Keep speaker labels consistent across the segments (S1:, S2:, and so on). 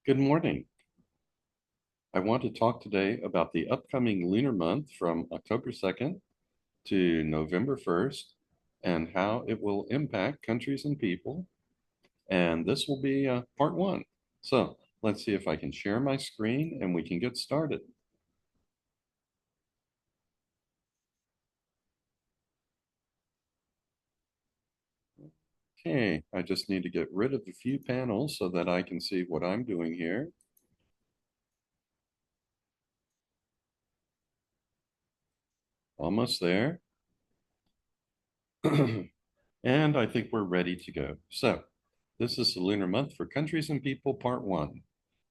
S1: Good morning. I want to talk today about the upcoming lunar month from October 2nd to November 1st and how it will impact countries and people. And this will be part one. So let's see if I can share my screen and we can get started. Okay, I just need to get rid of a few panels so that I can see what I'm doing here. Almost there. And I think we're ready to go. So this is the lunar month for countries and people, part one.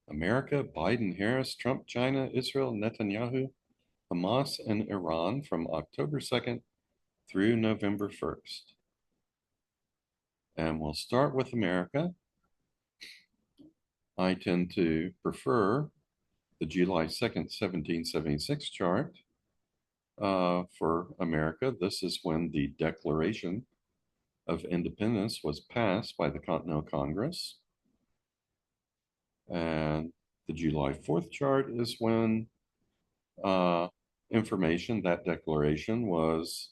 S1: America, Biden, Harris, Trump, China, Israel, Netanyahu, Hamas, and Iran from October 2nd through November 1st. And we'll start with America. I tend to prefer the July 2nd, 1776 chart for America. This is when the Declaration of Independence was passed by the Continental Congress. And the July 4th chart is when uh, information, that declaration was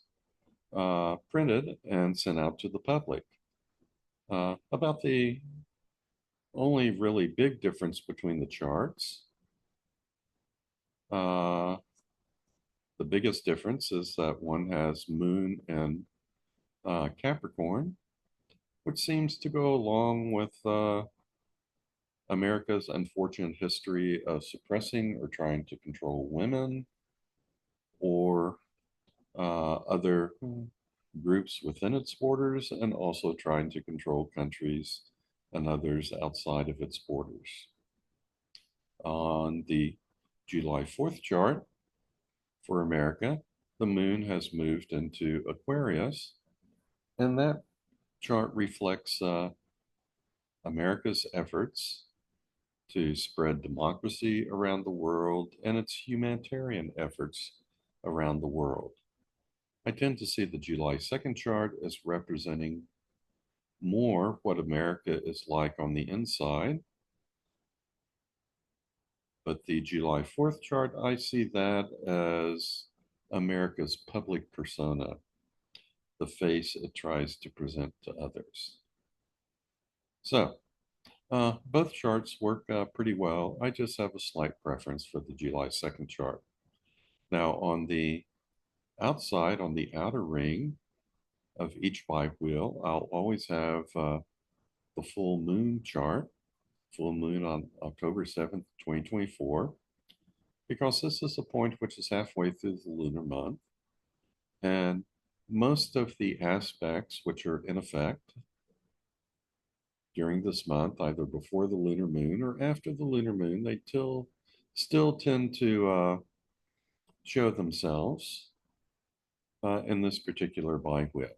S1: printed and sent out to the public. About the only really big difference between the charts, uh, the biggest difference is that one has Moon and Capricorn, which seems to go along with America's unfortunate history of suppressing or trying to control women or other groups within its borders and also trying to control countries and others outside of its borders. On the July 4th chart for America, the moon has moved into Aquarius, and that chart reflects America's efforts to spread democracy around the world and its humanitarian efforts around the world. I tend to see the July 2nd chart as representing more what America is like on the inside. But the July 4th chart, I see that as America's public persona, the face it tries to present to others. So both charts work pretty well. I just have a slight preference for the July 2nd chart. Now, on the outside, on the outer ring of each biwheel, I'll always have the full moon chart, full moon on October 7th, 2024, because this is a point which is halfway through the lunar month. And most of the aspects which are in effect during this month, either before the lunar moon or after the lunar moon, they still tend to show themselves in this particular biwheel.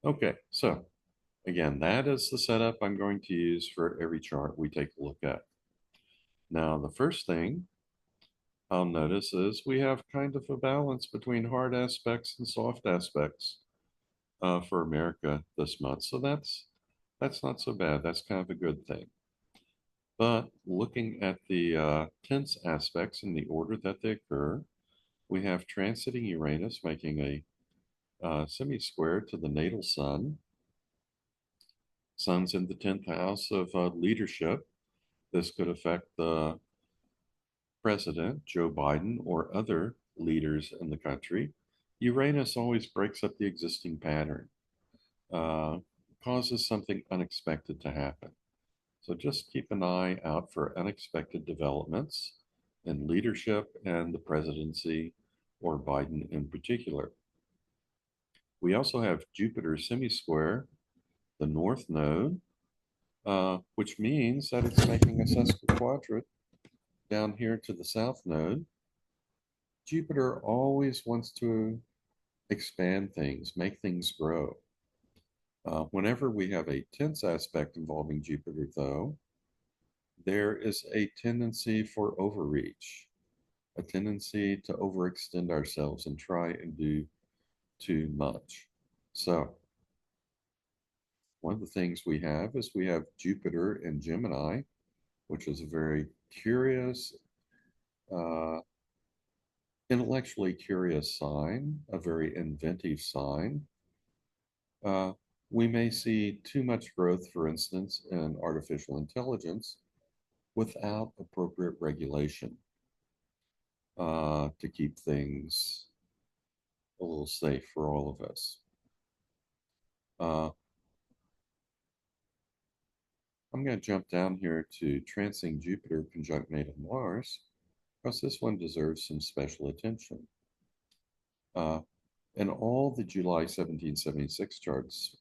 S1: Okay, so again, that is the setup I'm going to use for every chart we take a look at. Now, the first thing I'll notice is we have kind of a balance between hard aspects and soft aspects for America this month. So that's not so bad. That's kind of a good thing. But looking at the tense aspects in the order that they occur, we have transiting Uranus making a semi-square to the natal sun. Sun's in the 10th house of leadership. This could affect the president, Joe Biden, or other leaders in the country. Uranus always breaks up the existing pattern, uh, causes something unexpected to happen. So just keep an eye out for unexpected developments in leadership and the presidency, or Biden in particular. We also have Jupiter semi-square, the north node, which means that it's making a sesquiquadrate down here to the south node. Jupiter always wants to expand things, make things grow. Whenever we have a tense aspect involving Jupiter, though, there is a tendency for overreach, a tendency to overextend ourselves and try and do too much. So, one of the things we have is we have Jupiter in Gemini which is a very curious, uh, intellectually curious sign, a very inventive sign. Uh, we may see too much growth, for instance, in artificial intelligence without appropriate regulation to keep things a little safe for all of us. Uh, I'm going to jump down here to Transing Jupiter conjunct natal Mars because this one deserves some special attention. Uh, in all the July 1776 charts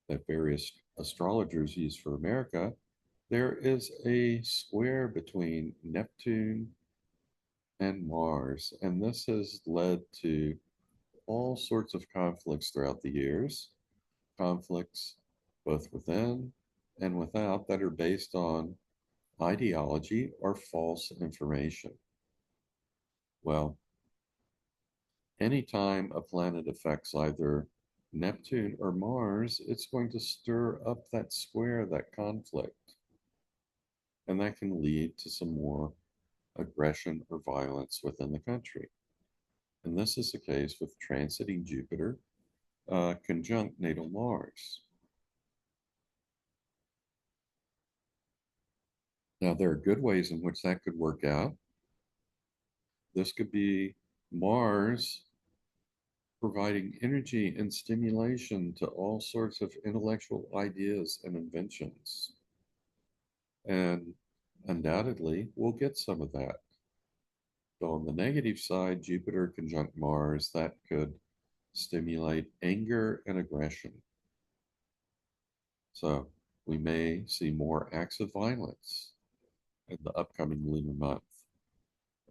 S1: that various astrologers use for America, there is a square between Neptune and Mars, and this has led to all sorts of conflicts throughout the years, conflicts both within and without that are based on ideology or false information. Well, anytime a planet affects either Neptune or Mars, it's going to stir up that square, that conflict, and that can lead to some more aggression or violence within the country. And this is the case with transiting Jupiter conjunct natal Mars. Now, there are good ways in which that could work out. This could be Mars providing energy and stimulation to all sorts of intellectual ideas and inventions. And undoubtedly, we'll get some of that. But on the negative side, Jupiter conjunct Mars, that could stimulate anger and aggression. So we may see more acts of violence in the upcoming lunar month.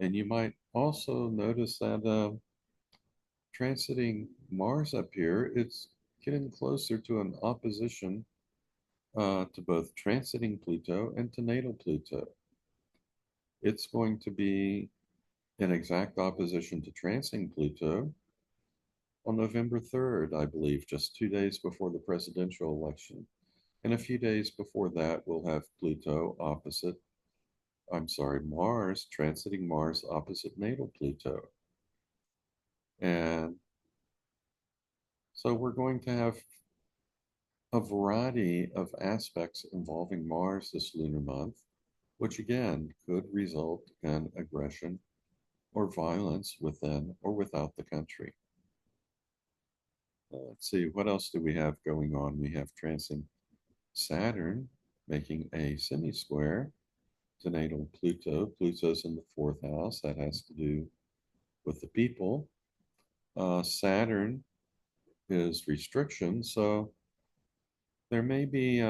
S1: And you might also notice that transiting Mars up here, it's getting closer to an opposition to both transiting Pluto and to natal Pluto. It's going to be in exact opposition to transiting Pluto on November 3rd, I believe, just 2 days before the presidential election. And a few days before that, we'll have Mars transiting Mars opposite natal Pluto. And so we're going to have a variety of aspects involving Mars this lunar month, which again could result in aggression or violence within or without the country. Let's see, what else do we have going on? We have transiting Saturn making a semi-square to natal Pluto. Pluto's in the fourth house. That has to do with the people. Saturn is restriction, so there may be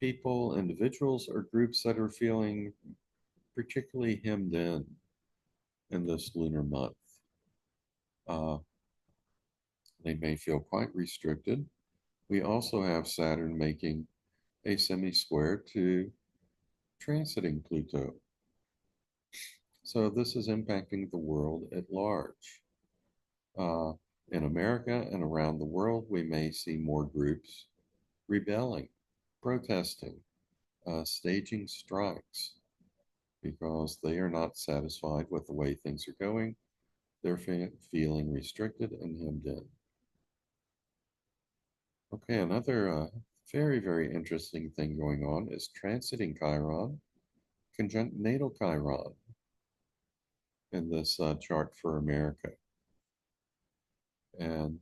S1: people, individuals, or groups that are feeling particularly hemmed in this lunar month. They may feel quite restricted. We also have Saturn making a semi-square to transiting Pluto. So this is impacting the world at large. In America and around the world, we may see more groups rebelling, protesting, staging strikes because they are not satisfied with the way things are going. They're feeling restricted and hemmed in. Okay, another very, very interesting thing going on is transiting Chiron conjunct natal Chiron in this chart for America. And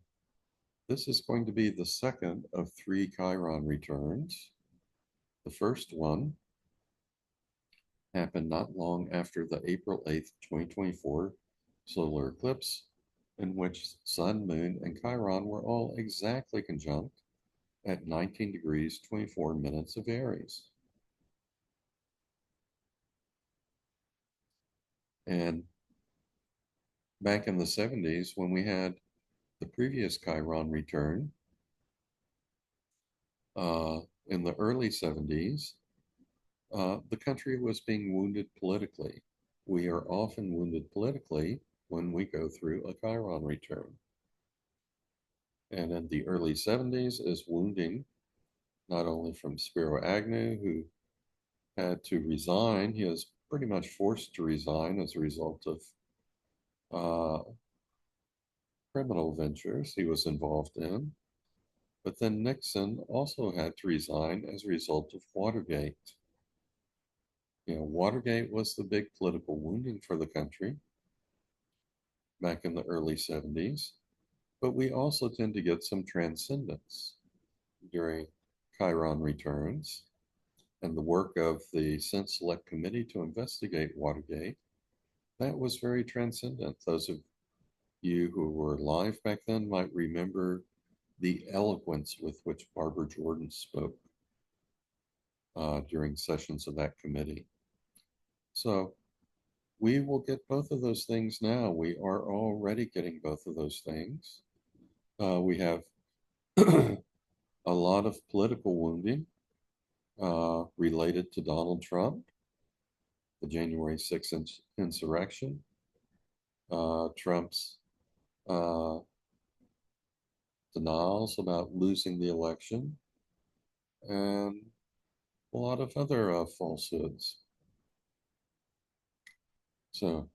S1: this is going to be the second of 3 Chiron returns. The first one happened not long after the April 8th, 2024 solar eclipse, in which Sun, Moon, and Chiron were all exactly conjunct at 19 degrees 24 minutes of Aries. And back in the 70s, when we had the previous Chiron return, in the early 70s, the country was being wounded politically. We are often wounded politically when we go through a Chiron return. And in the early 70s is wounding, not only from Spiro Agnew, who had to resign. He was pretty much forced to resign as a result of uh, criminal ventures he was involved in. But then Nixon also had to resign as a result of Watergate. Watergate was the big political wounding for the country back in the early 70s. But we also tend to get some transcendence during Chiron returns and the work of the Senate Select Committee to investigate Watergate. That was very transcendent. Those of you who were alive back then might remember the eloquence with which Barbara Jordan spoke during sessions of that committee. So we will get both of those things now. We are already getting both of those things. We have a lot of political wounding related to Donald Trump, the January 6th insurrection, Trump's uh, denials about losing the election, and a lot of other falsehoods. So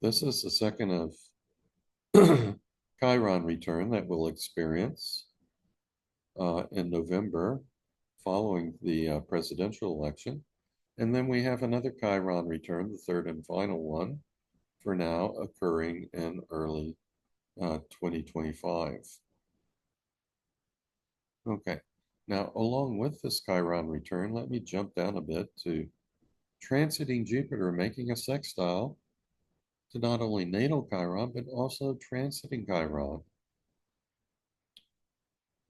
S1: this is the second of Chiron return that we'll experience in November following the presidential election. And then we have another Chiron return, the third and final one, for now occurring in early 2025. Okay, now along with this Chiron return, let me jump down a bit to transiting Jupiter, making a sextile to not only natal Chiron, but also transiting Chiron.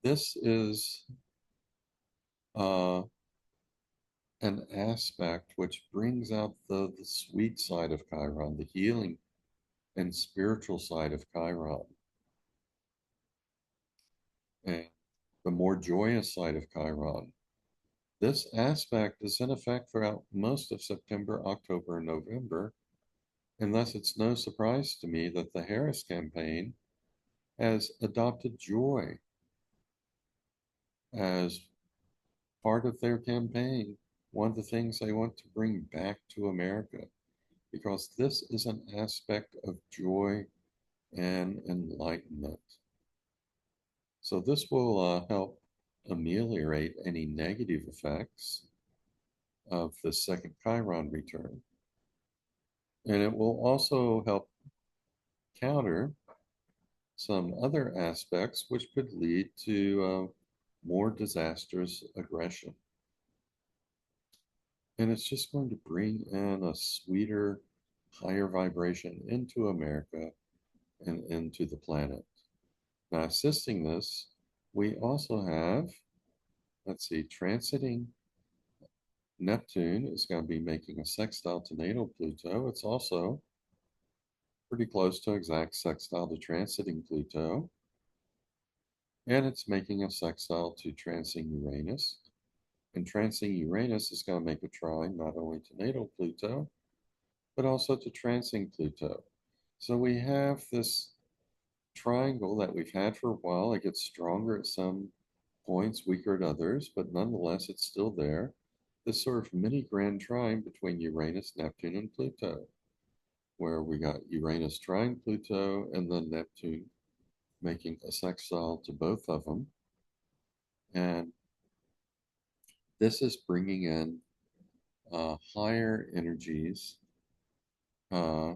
S1: This is uh, an aspect which brings out the sweet side of Chiron, the healing and spiritual side of Chiron, and the more joyous side of Chiron. This aspect is in effect throughout most of September, October, and November, and thus it's no surprise to me that the Harris campaign has adopted joy as part of their campaign. One of the things they want to bring back to America, because this is an aspect of joy and enlightenment. So this will help ameliorate any negative effects of the second Chiron return. And it will also help counter some other aspects which could lead to more disastrous aggression. And it's just going to bring in a sweeter, higher vibration into America and into the planet. Now, assisting this, we also have, let's see, transiting Neptune is going to be making a sextile to natal Pluto. It's also pretty close to exact sextile to transiting Pluto. And it's making a sextile to transiting Uranus. And transiting Uranus is going to make a trine not only to natal Pluto, but also to transiting Pluto. So we have this triangle that we've had for a while. It gets stronger at some points, weaker at others, but nonetheless, it's still there. This sort of mini grand trine between Uranus, Neptune, and Pluto, where we got Uranus trine Pluto and then Neptune making a sextile to both of them. And this is bringing in higher energies uh,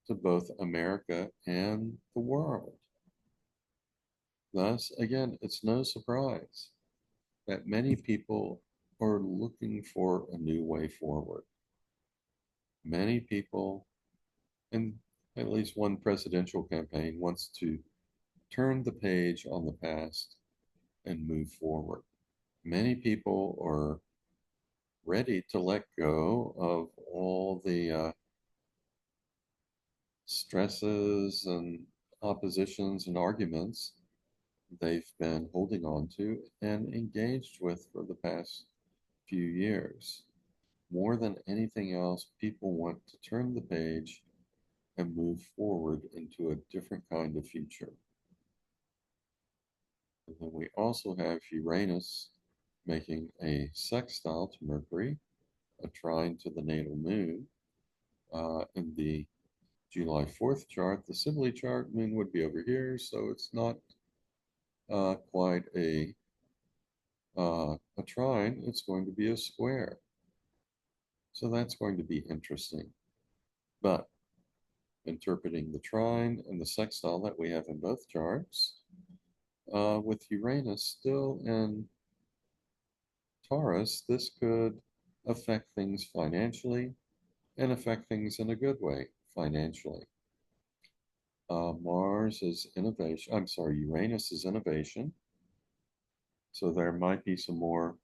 S1: to both America and the world. Thus, again, it's no surprise that many people are looking for a new way forward. Many people, in at least one presidential campaign, wants to turn the page on the past and move forward. Many people are ready to let go of all the stresses and oppositions and arguments they've been holding on to and engaged with for the past few years. More than anything else, people want to turn the page and move forward into a different kind of future. And then we also have Uranus making a sextile to Mercury, a trine to the natal moon. In the July 4th chart, the Sibley chart, moon would be over here, so it's not quite a trine, it's going to be a square. So that's going to be interesting. But interpreting the trine and the sextile that we have in both charts, with Uranus still in Taurus, this could affect things financially and affect things in a good way financially. Mars is innovation. I'm sorry, Uranus is innovation. So there might be some more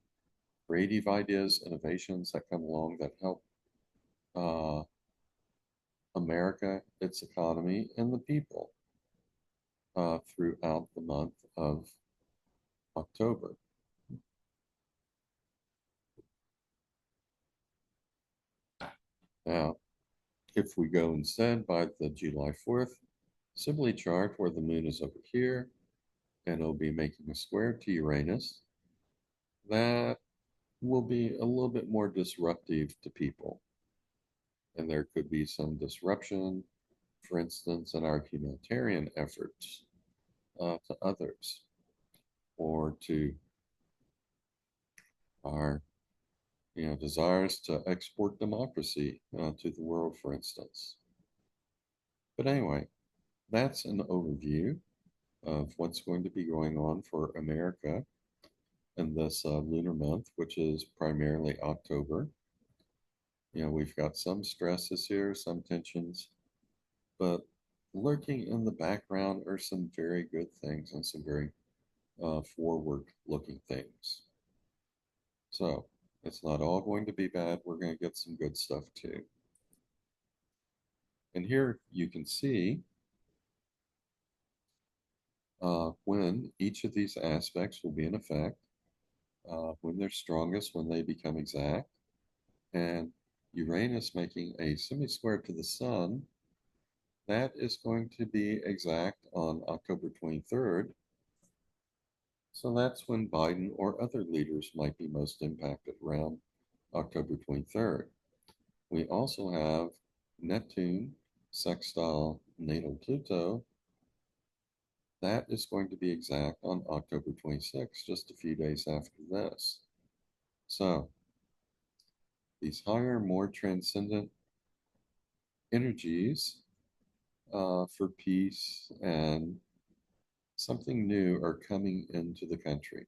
S1: creative ideas, innovations that come along that help uh, America, its economy, and the people throughout the month of October. Now, if we go instead by the July 4th Sibley chart where the moon is over here and it'll be making a square to Uranus, that will be a little bit more disruptive to people. And there could be some disruption, for instance, in our humanitarian efforts to others or to our desires to export democracy to the world, for instance. But anyway, that's an overview of what's going to be going on for America in this lunar month, which is primarily October. We've got some stresses here, some tensions, but lurking in the background are some very good things and some very forward looking things. So it's not all going to be bad. We're going to get some good stuff too. And here you can see when each of these aspects will be in effect, when they're strongest, when they become exact. And Uranus making a semi-square to the sun, that is going to be exact on October 23rd. So that's when Biden or other leaders might be most impacted around October 23rd. We also have Neptune sextile natal Pluto. That is going to be exact on October 26th, just a few days after this. So these higher, more transcendent energies for peace and something new are coming into the country.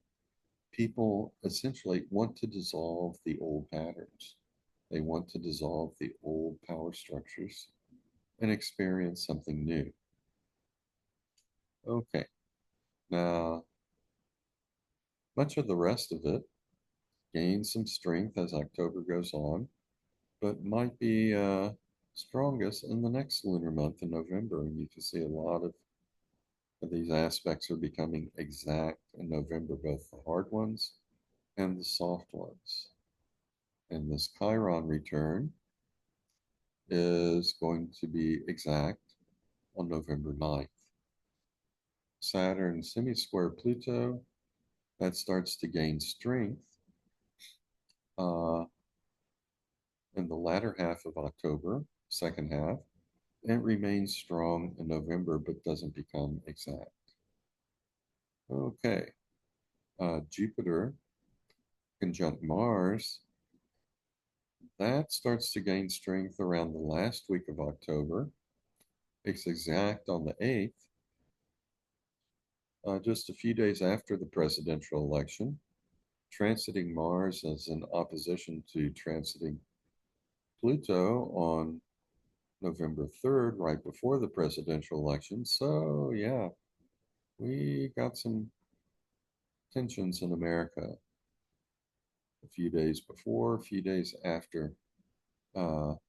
S1: People essentially want to dissolve the old patterns. They want to dissolve the old power structures and experience something new. Okay, now much of the rest of it gains some strength as October goes on, but might be strongest in the next lunar month in November. And you can see a lot of these aspects are becoming exact in November, both the hard ones and the soft ones. And this Chiron return is going to be exact on November 9th. Saturn semi-square Pluto, that starts to gain strength uh, in the latter half of October, second half, and it remains strong in November but doesn't become exact. Okay, Jupiter conjunct Mars, that starts to gain strength around the last week of October. It's exact on the 8th, just a few days after the presidential election. Transiting Mars as in opposition to transiting Pluto on November 3rd, right before the presidential election. So, yeah, we got some tensions in America a few days before, a few days after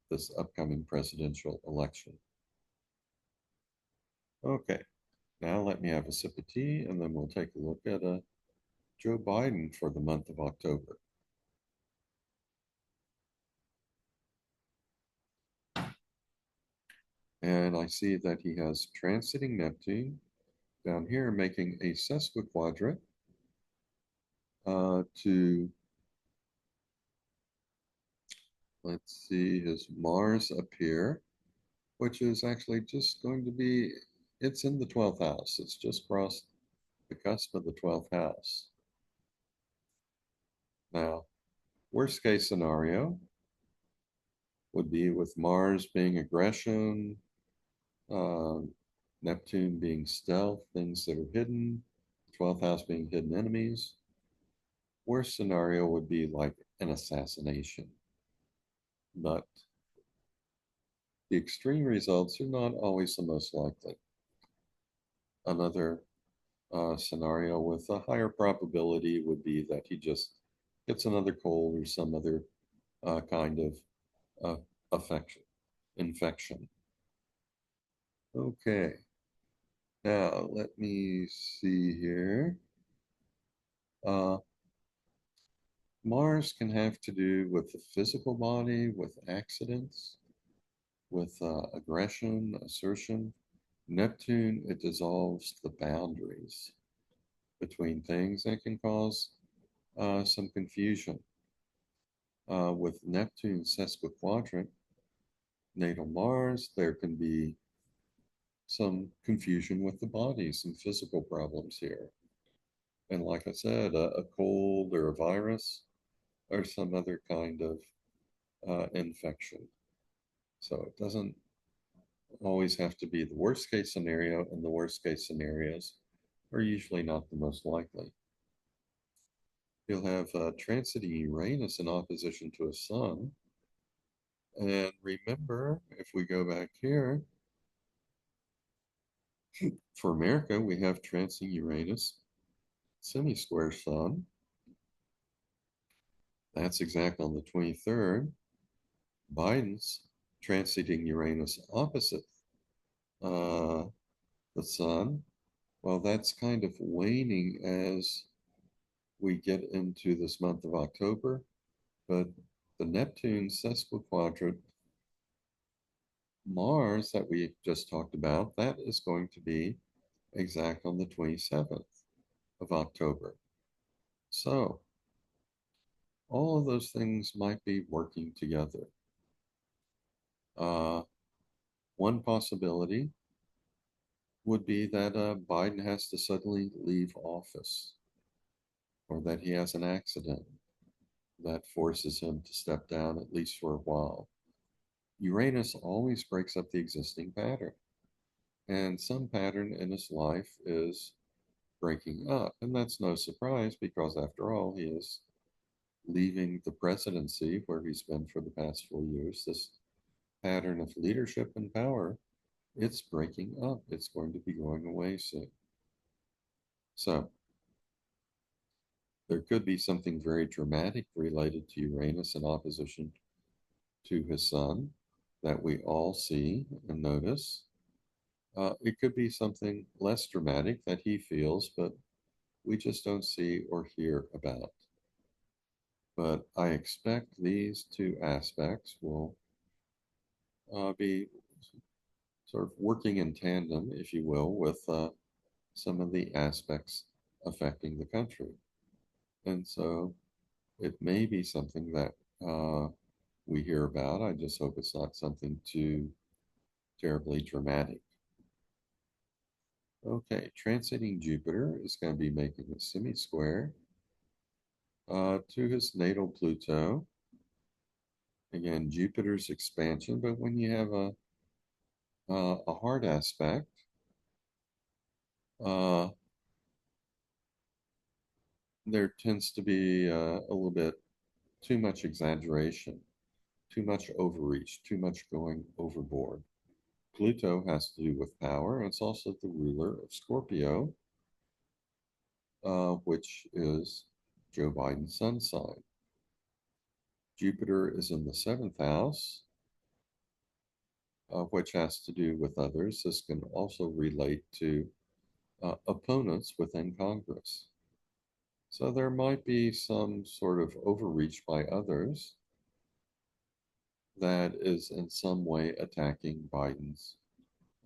S1: this upcoming presidential election. Okay, now let me have a sip of tea and then we'll take a look at Joe Biden for the month of October. And I see that he has transiting Neptune down here making a sesquiquadrate to Let's see his Mars up here, which is actually just going to be, it's in the 12th house. It's just crossed the cusp of the 12th house. Now, worst case scenario would be with Mars being aggression, uh, Neptune being stealth, things that are hidden, 12th house being hidden enemies. Worst scenario would be like an assassination. But the extreme results are not always the most likely. Another scenario with a higher probability would be that he just gets another cold or some other kind of uh, affection, infection. Okay, now let me see here. Uh, Mars can have to do with the physical body, with accidents, with aggression, assertion. Neptune, it dissolves the boundaries between things and can cause some confusion. With Neptune sesquiquadrant, natal Mars, there can be some confusion with the body, some physical problems here. And like I said, a cold or a virus or some other kind of infection. So it doesn't always have to be the worst case scenario, and the worst case scenarios are usually not the most likely. You'll have transiting Uranus in opposition to a sun. And remember, if we go back here, for America, we have transiting Uranus, semi-square sun. That's exact on the 23rd. Biden's transiting Uranus opposite uh, the sun. Well, that's kind of waning as we get into this month of October, but the Neptune sesquiquadrant Mars that we just talked about, that is going to be exact on the 27th of October. So all of those things might be working together. Uh, one possibility would be that Biden has to suddenly leave office, or that he has an accident that forces him to step down at least for a while. Uranus always breaks up the existing pattern, and some pattern in his life is breaking up. And that's no surprise because, after all, he is leaving the presidency where he's been for the past 4 years. This pattern of leadership and power, it's breaking up. It's going to be going away soon. So there could be something very dramatic related to Uranus in opposition to his sun that we all see and notice. It could be something less dramatic that he feels, but we just don't see or hear about. But I expect these two aspects will be sort of working in tandem, if you will, with some of the aspects affecting the country. And so it may be something that we hear about. I just hope it's not something too terribly dramatic. Okay, transiting Jupiter is going to be making a semi-square to his natal Pluto. Again, Jupiter's expansion, but when you have a hard aspect, uh, there tends to be a little bit too much exaggeration, too much overreach, too much going overboard. Pluto has to do with power. It's also the ruler of Scorpio, which is Joe Biden's sun sign. Jupiter is in the seventh house, which has to do with others. This can also relate to opponents within Congress. So there might be some sort of overreach by others that is in some way attacking Biden's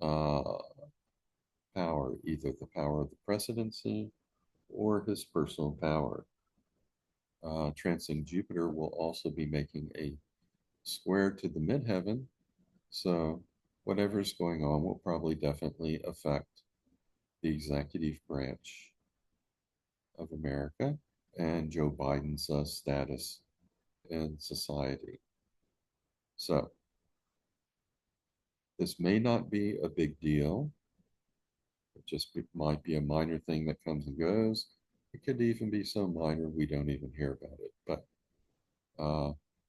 S1: uh, power, either the power of the presidency or his personal power. Transiting Jupiter will also be making a square to the midheaven. So whatever's going on will probably definitely affect the executive branch of America and Joe Biden's status in society. So this may not be a big deal. It just might be a minor thing that comes and goes. It could even be so minor we don't even hear about it. But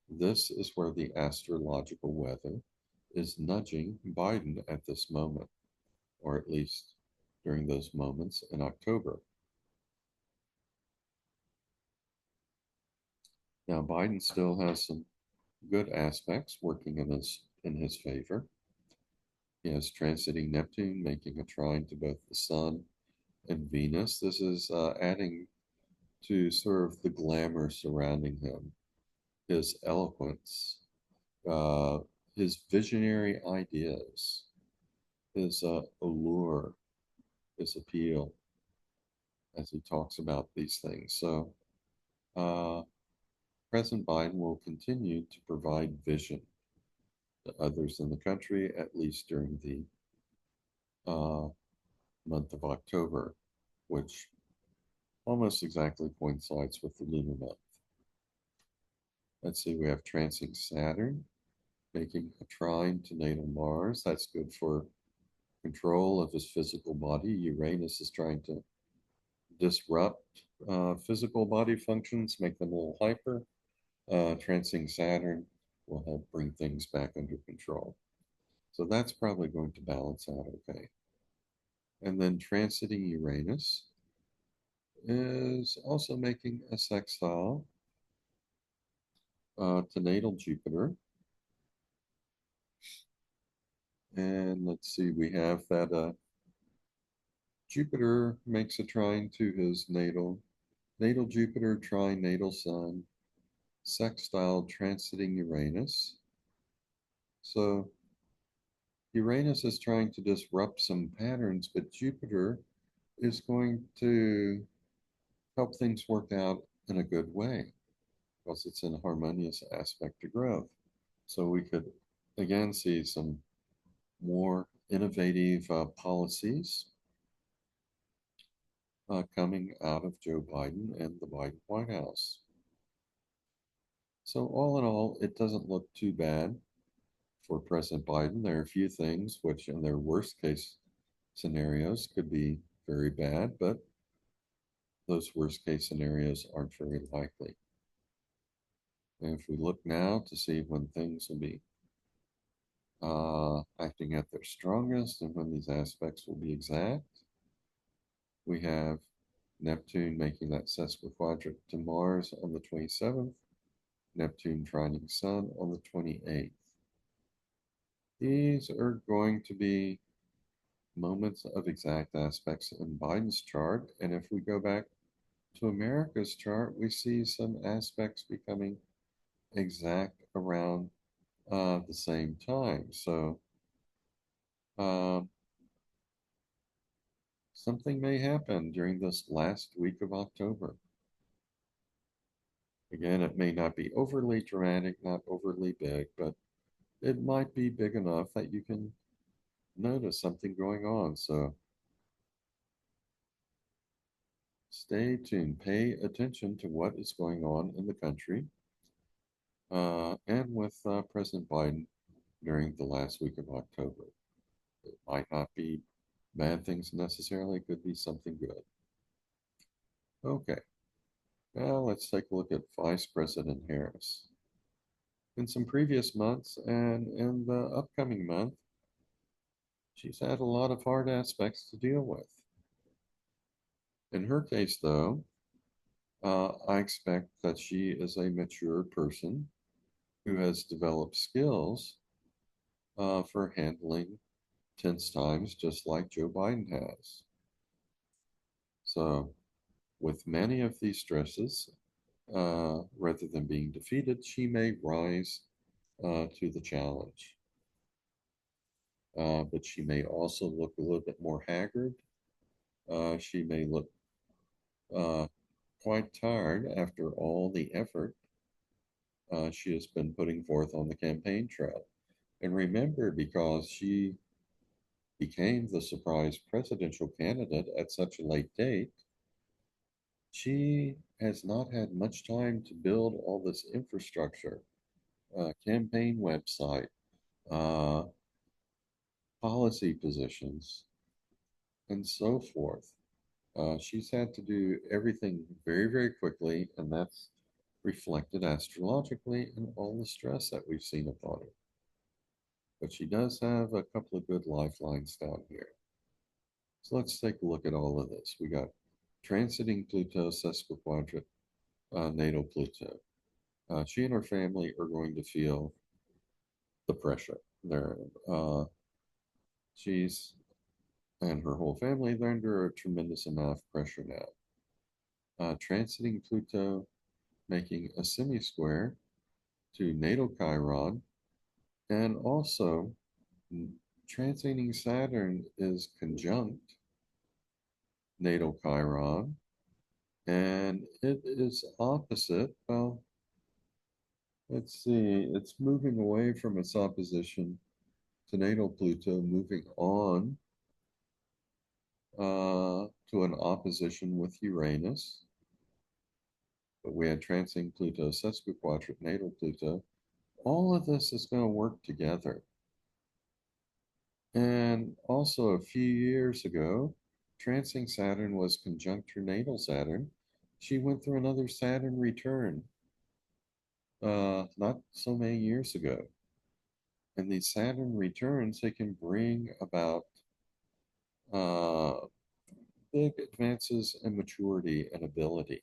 S1: this is where the astrological weather is nudging Biden at this moment, or at least during those moments in October. Now, Biden still has some good aspects working in his favor. He has transiting Neptune, making a trine to both the Sun and Venus. This is adding to sort of the glamour surrounding him, his eloquence, uh, his visionary ideas, his allure, his appeal as he talks about these things. So, uh, President Biden will continue to provide vision to others in the country, at least during the uh, month of October, which almost exactly coincides with the lunar month. Let's see, we have transing Saturn, making a trine to natal Mars. That's good for control of his physical body. Uranus is trying to disrupt physical body functions, make them a little hyper. Transing Saturn will help bring things back under control. So that's probably going to balance out okay. And then transiting Uranus is also making a sextile to natal Jupiter. And let's see, we have that Jupiter makes a trine to his natal Jupiter, trine natal Sun, sextile transiting Uranus. So Uranus is trying to disrupt some patterns, but Jupiter is going to help things work out in a good way because it's in a harmonious aspect to growth. So we could again see some more innovative policies coming out of Joe Biden and the Biden White House. So all in all, it doesn't look too bad for President Biden. There are a few things which, in their worst case scenarios, could be very bad, but those worst case scenarios aren't very likely. And if we look now to see when things will be acting at their strongest and when these aspects will be exact, we have Neptune making that sesquiquadrate to Mars on the 27th, Neptune trining Sun on the 28th. These are going to be moments of exact aspects in Biden's chart. And if we go back to America's chart, we see some aspects becoming exact around the same time. So uh, something may happen during this last week of October. Again, it may not be overly dramatic, not overly big, but it might be big enough that you can notice something going on. So stay tuned, pay attention to what is going on in the country and with President Biden during the last week of October. It might not be bad things necessarily, it could be something good. Okay, now let's take a look at Vice President Harris. In some previous months and in the upcoming month, she's had a lot of hard aspects to deal with. In her case, though, I expect that she is a mature person who has developed skills for handling tense times, just like Joe Biden has. So, with many of these stresses, rather than being defeated, she may rise to the challenge. But she may also look a little bit more haggard. She may look uh, quite tired after all the effort she has been putting forth on the campaign trail. And remember, because she became the surprise presidential candidate at such a late date, she has not had much time to build all this infrastructure, campaign website, uh, policy positions, and so forth. She's had to do everything very, very quickly, and that's reflected astrologically in all the stress that we've seen upon her. But she does have a couple of good lifelines down here. So let's take a look at all of this. We got transiting Pluto, sesquiquadrate, natal Pluto. She and her family are going to feel the pressure. She's and her whole family, they're under a tremendous amount of pressure now. Transiting Pluto, making a semi-square to natal Chiron, and also transiting Saturn is conjunct natal Chiron, and it is opposite. Well, let's see, it's moving away from its opposition to natal Pluto, moving on to an opposition with Uranus. But we had transiting Pluto, sesquiquadrate, natal Pluto. All of this is going to work together. And also, a few years ago, transiting Saturn was conjunct her natal Saturn. She went through another Saturn return not so many years ago. And these Saturn returns, they can bring about uh, big advances in maturity and ability.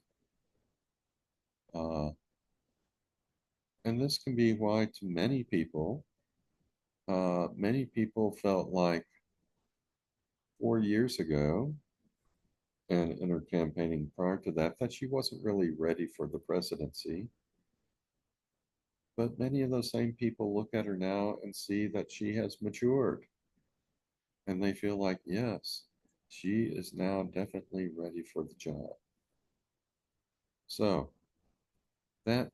S1: Uh, and this can be why, to many people felt like 4 years ago and in her campaigning prior to that, that she wasn't really ready for the presidency. But many of those same people look at her now and see that she has matured. And they feel like, yes, she is now definitely ready for the job. So that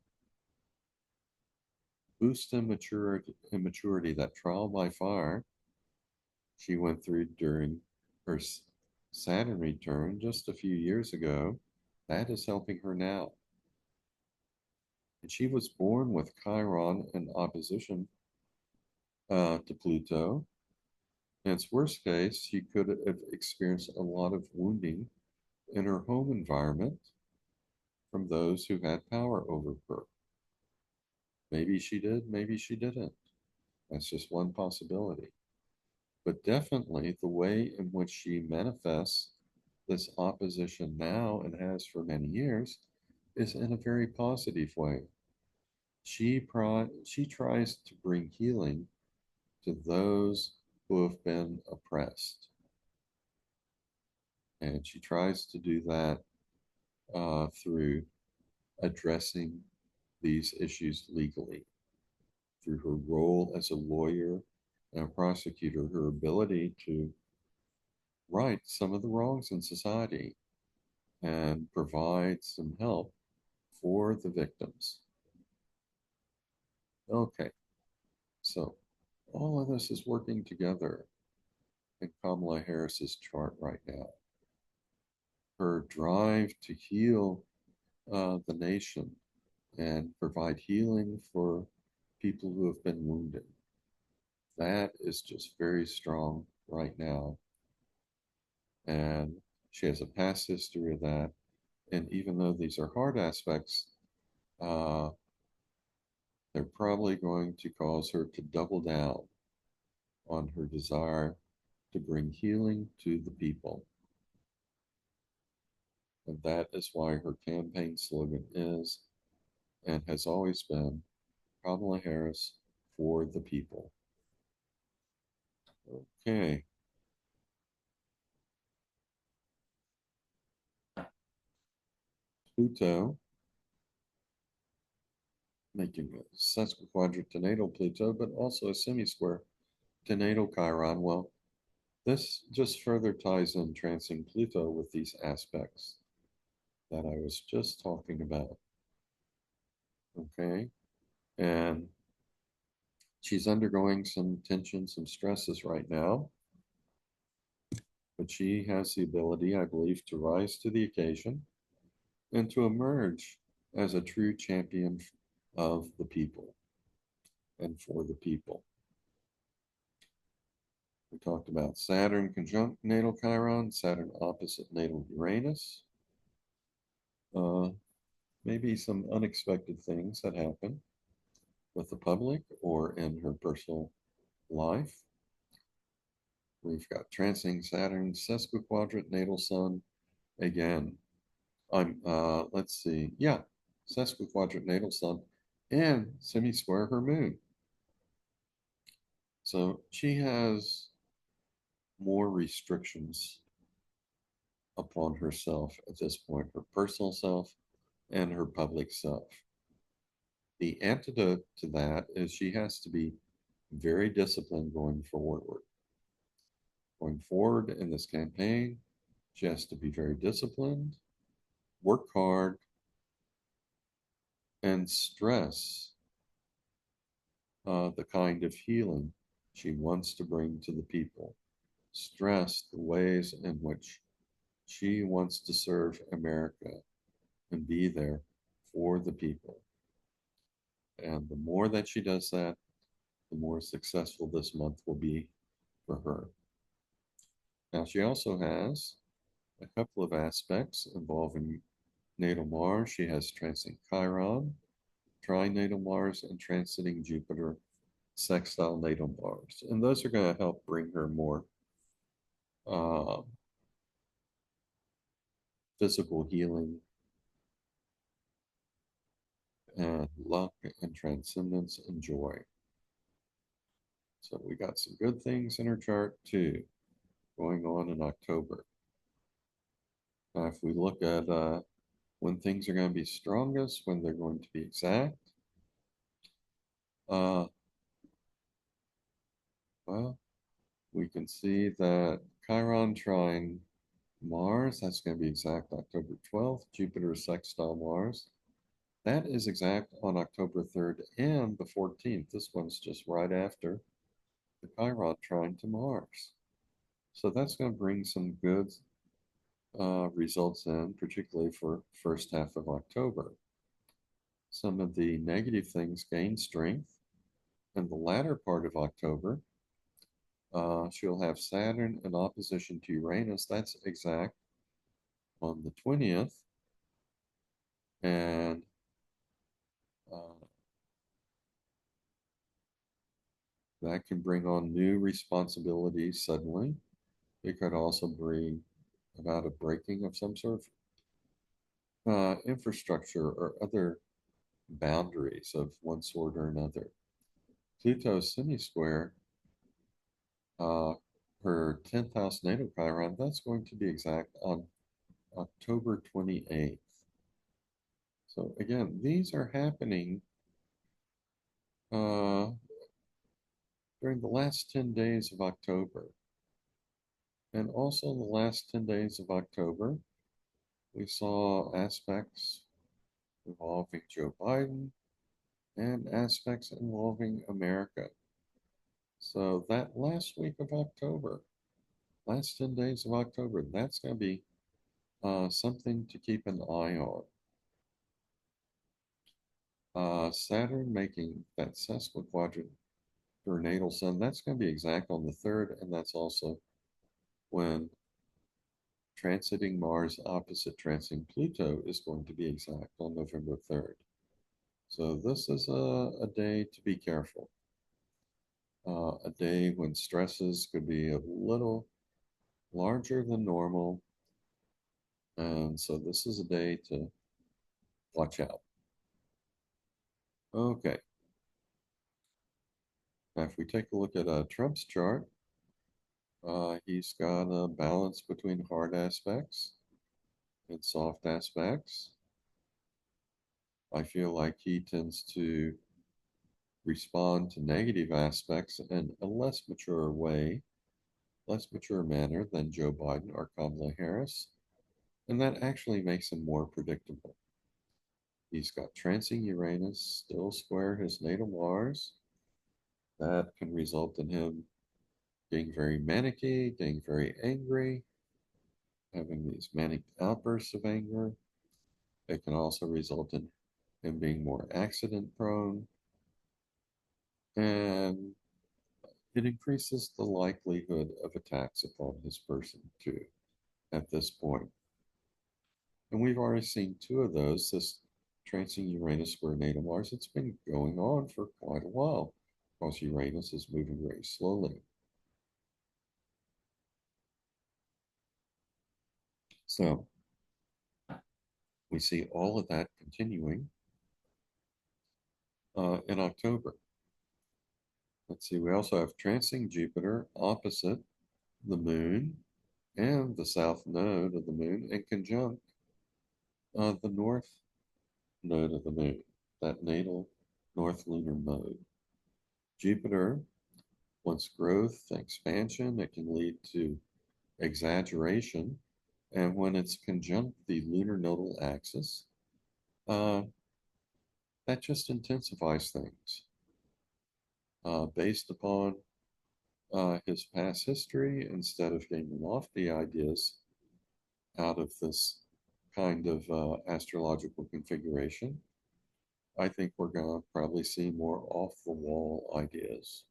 S1: boost in maturity, that trial by fire she went through during her Saturn return just a few years ago, that is helping her now. And she was born with Chiron in opposition to Pluto. In its worst case, she could have experienced a lot of wounding in her home environment from those who had power over her. Maybe she did, maybe she didn't. That's just one possibility. But definitely the way in which she manifests this opposition now and has for many years is in a very positive way. She tries to bring healing to those who have been oppressed. And she tries to do that through addressing these issues legally, through her role as a lawyer and a prosecutor, her ability to right some of the wrongs in society and provide some help for the victims. Okay, so all of this is working together in Kamala Harris's chart right now. Her drive to heal the nation and provide healing for people who have been wounded. That is just very strong right now. And she has a past history of that. And even though these are hard aspects, uh, they're probably going to cause her to double down on her desire to bring healing to the people. And that is why her campaign slogan is and has always been Kamala Harris for the people. Okay. Pluto, making a sesquiquadrate to natal Pluto, but also a semi-square to natal Chiron. Well, this just further ties in transiting Pluto with these aspects that I was just talking about. Okay. And she's undergoing some tension, some stresses right now, but she has the ability, I believe, to rise to the occasion and to emerge as a true champion of the people and for the people. We talked about Saturn conjunct natal Chiron, Saturn opposite natal Uranus. Uh, Maybe some unexpected things that happen with the public or in her personal life. We've got transiting Saturn, sesquiquadrant natal Sun. Again, let's see, yeah, sesquiquadrant natal Sun and semi-square her Moon. So she has more restrictions upon herself at this point, her personal self and her public self. The antidote to that is she has to be very disciplined going forward. Going forward in this campaign, she has to be very disciplined, work hard, and stress the kind of healing she wants to bring to the people. Stress the ways in which she wants to serve America and be there for the people. And the more that she does that, the more successful this month will be for her. Now, she also has a couple of aspects involving natal Mars. She has transiting Chiron, trinatal Mars, and transiting Jupiter, sextile natal Mars. And those are going to help bring her more uh, physical healing and luck and transcendence and joy. So we got some good things in her chart too going on in October. Now, if we look at when things are going to be strongest, when they're going to be exact, uh, well, we can see that Chiron trine Mars, that's going to be exact October 12th. Jupiter sextile Mars, that is exact on October 3rd and the 14th. This one's just right after the Chiron trine to Mars. So that's going to bring some good results in, particularly for first half of October. Some of the negative things gain strength. In the latter part of October, she'll have Saturn in opposition to Uranus. That's exact on the 20th. And uh, that can bring on new responsibilities suddenly. It could also bring about a breaking of some sort of infrastructure or other boundaries of one sort or another. Pluto semi-square, uh, her 10th house natal Chiron, that's going to be exact on October 28th. So again, these are happening uh, during the last 10 days of October. And also in the last 10 days of October, we saw aspects involving Joe Biden and aspects involving America. So that last week of October, last 10 days of October, that's going to be something to keep an eye on. Saturn making that sesquiquadrant for natal sun, that's going to be exact on the 3rd, and that's also when transiting Mars opposite transiting Pluto is going to be exact on November 3rd. So this is a day to be careful. A day when stresses could be a little larger than normal. And so this is a day to watch out. Okay. Now, if we take a look at Trump's chart, he's got a balance between hard aspects and soft aspects. I feel like he tends to respond to negative aspects in a less mature way, less mature manner than Joe Biden or Kamala Harris, and that actually makes him more predictable. He's got transing Uranus still square his natal Mars. That can result in him being very manicky, getting very angry, having these manic outbursts of anger. It can also result in him being more accident prone, and it increases the likelihood of attacks upon his person too at this point. And we've already seen two of those, this transing Uranus square natal Mars. It's been going on for quite a while because Uranus is moving very slowly. So we see all of that continuing in October. Let's see, we also have transing Jupiter opposite the moon and the south node of the moon and conjunct the north node of the moon, that natal north lunar mode. Jupiter wants growth, expansion. It can lead to exaggeration. And when it's conjunct the lunar nodal axis, uh, that just intensifies things. Based upon his past history, instead of getting lofty ideas out of this kind of astrological configuration, I think we're going to probably see more off the wall ideas.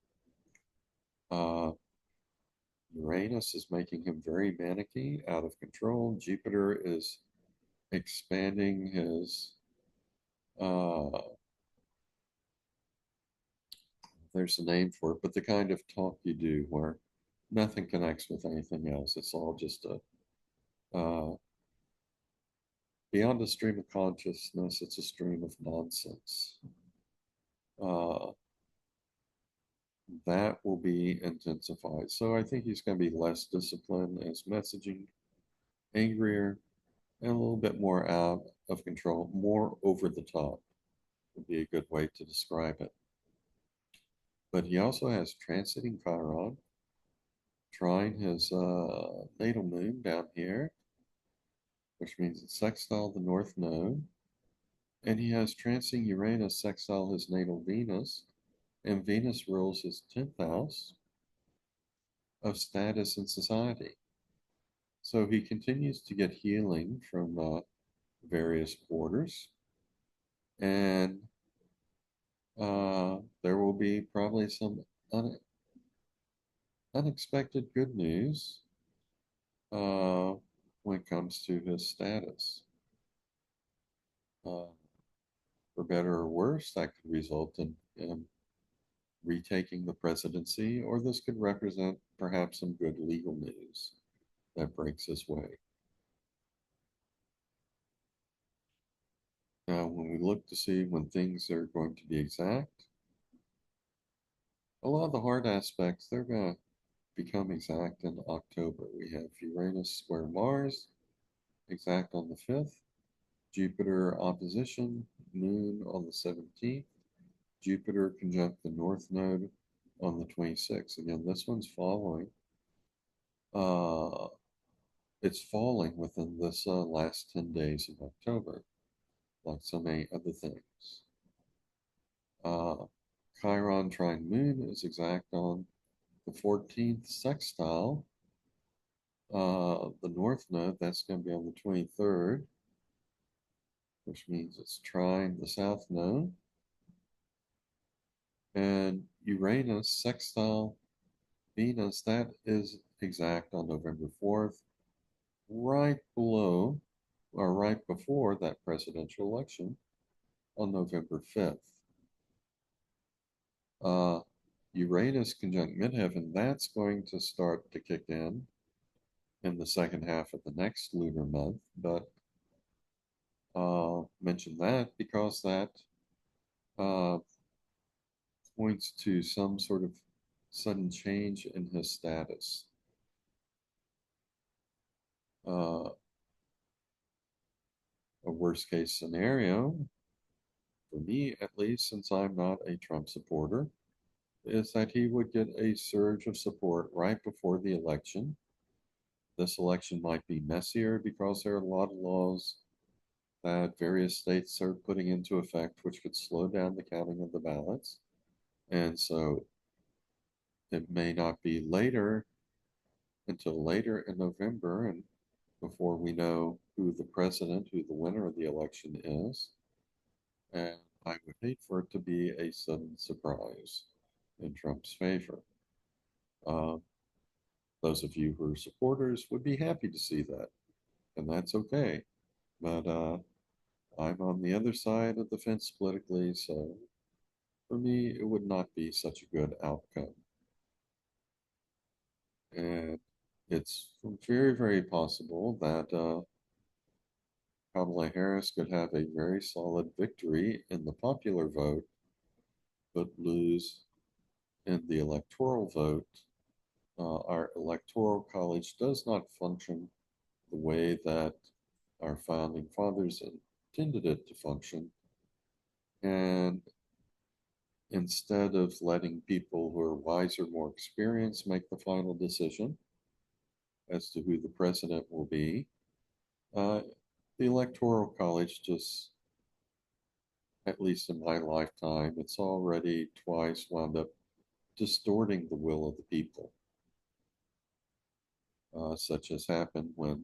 S1: Uranus is making him very manicky, out of control. Jupiter is expanding his, uh, there's a name for it, but the kind of talk you do where nothing connects with anything else. It's all just beyond a stream of consciousness, it's a stream of nonsense. Uh, that will be intensified. So I think he's going to be less disciplined as messaging, angrier, and a little bit more out of control, more over the top would be a good way to describe it. But he also has transiting Chiron, trine his natal moon down here, which means it's sextile the north node. And he has transing Uranus sextile his natal Venus, and Venus rules his 10th house of status in society. So he continues to get healing from various quarters, and there will be probably some unexpected good news uh, when it comes to his status. Uh, for better or worse, that could result in him retaking the presidency, or this could represent perhaps some good legal news that breaks his way. Now, when we look to see when things are going to be exact, a lot of the hard aspects, they're going to become exact in October. We have Uranus square Mars, exact on the 5th, Jupiter opposition, Moon on the 17th, Jupiter conjunct the North Node on the 26th. Again, this one's following. It's falling within this last 10 days of October, like so many other things. Chiron trine Moon is exact on the 14th sextile. The North Node, that's going to be on the 23rd, which means it's trine the South Node. And Uranus sextile Venus, that is exact on November 4th, right below or right before that presidential election on November 5th. Uranus conjunct midheaven, that's going to start to kick in the second half of the next lunar month, but mention that because that uh, points to some sort of sudden change in his status. A worst case scenario, for me at least, since I'm not a Trump supporter, is that he would get a surge of support right before the election. This election might be messier because there are a lot of laws that various states are putting into effect, which could slow down the counting of the ballots. And so it may not be later until later in November and before we know who the president, who the winner of the election is. And I would hate for it to be a sudden surprise in Trump's favor. Uh, those of you who are supporters would be happy to see that, and that's okay. But I'm on the other side of the fence politically, so for me, it would not be such a good outcome. And it's very, very possible that Kamala Harris could have a very solid victory in the popular vote, but lose in the electoral vote. Our electoral college does not function the way that our founding fathers intended it to function. And instead of letting people who are wiser, more experienced make the final decision as to who the president will be, uh, the electoral college just, at least in my lifetime, it's already twice wound up distorting the will of the people, such as happened when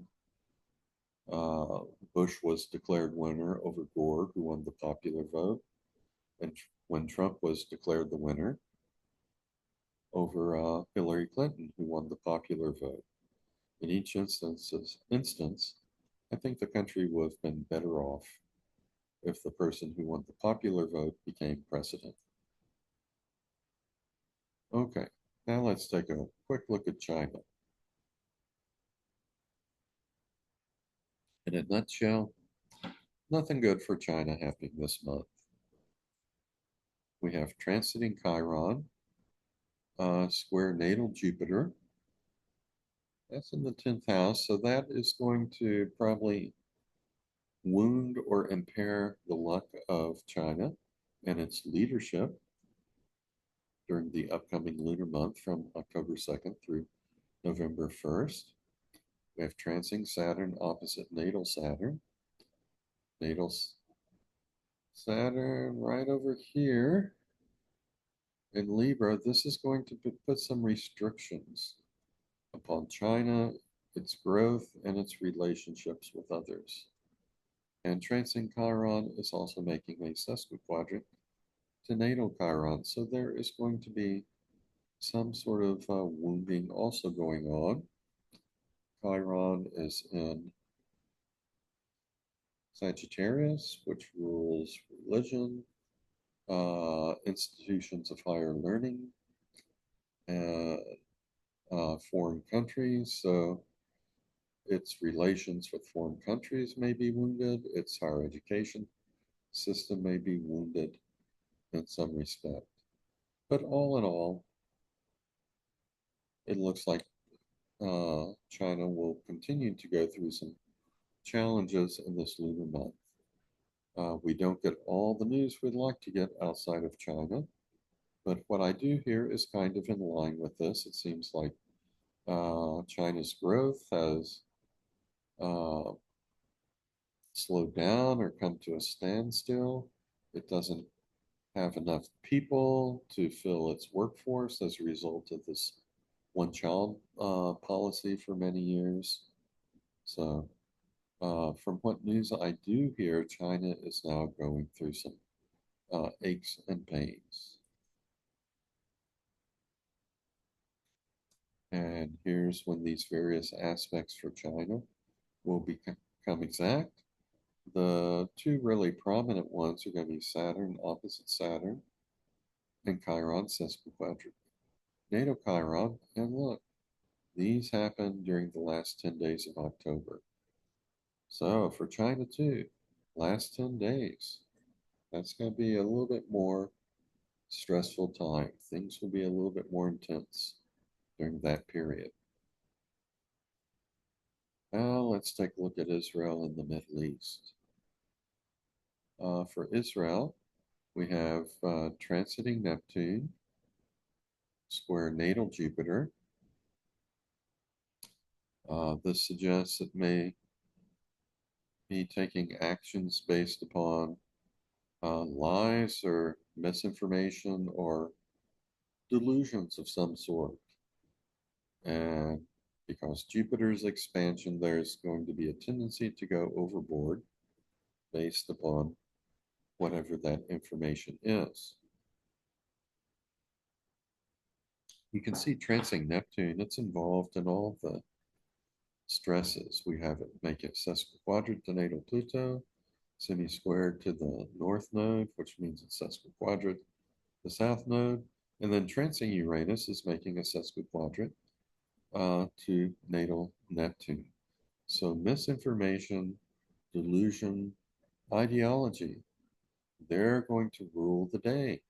S1: uh, Bush was declared winner over Gore, who won the popular vote, and when Trump was declared the winner over Hillary Clinton, who won the popular vote. In each instance, I think the country would have been better off if the person who won the popular vote became president. Okay, now let's take a quick look at China. In a nutshell, nothing good for China happening this month. We have transiting Chiron, square natal Jupiter. That's in the 10th house, so that is going to probably wound or impair the luck of China and its leadership during the upcoming lunar month from October 2nd through November 1st. We have transing Saturn opposite natal Saturn. Natal Saturn right over here in Libra. This is going to put some restrictions upon China, its growth, and its relationships with others. And transing Chiron is also making a sesquiquadrant to natal Chiron. So there is going to be some sort of wounding also going on. Chiron is in Sagittarius, which rules religion, institutions of higher learning, uh, foreign countries. So its relations with foreign countries may be wounded, its higher education system may be wounded in some respect. But all in all, it looks like China will continue to go through some challenges in this lunar month. We don't get all the news we'd like to get outside of China, but what I do hear is kind of in line with this. It seems like China's growth has uh, slowed down or come to a standstill. It doesn't have enough people to fill its workforce as a result of this one child policy for many years. So, from what news I do hear, China is now going through some aches and pains. And here's when these various aspects for China will become exact. The two really prominent ones are going to be Saturn opposite Saturn and Chiron sesquiquadrant. Natal Chiron, and look, these happened during the last 10 days of October. So for China too, last 10 days, that's going to be a little bit more stressful time. Things will be a little bit more intense during that period. Now let's take a look at Israel and the Middle East. For Israel, we have transiting Neptune, square natal Jupiter. This suggests it may be taking actions based upon lies or misinformation or delusions of some sort. And because Jupiter's expansion, there's going to be a tendency to go overboard based upon whatever that information is. You can see transing Neptune, it's involved in all the stresses. We have it make it sesquiquadrant to natal Pluto, semi-squared to the north node, which means it's sesquiquadrant the south node, and then transing Uranus is making a sesquiquadrant to natal Neptune. So misinformation, delusion, ideology, they're going to rule the day,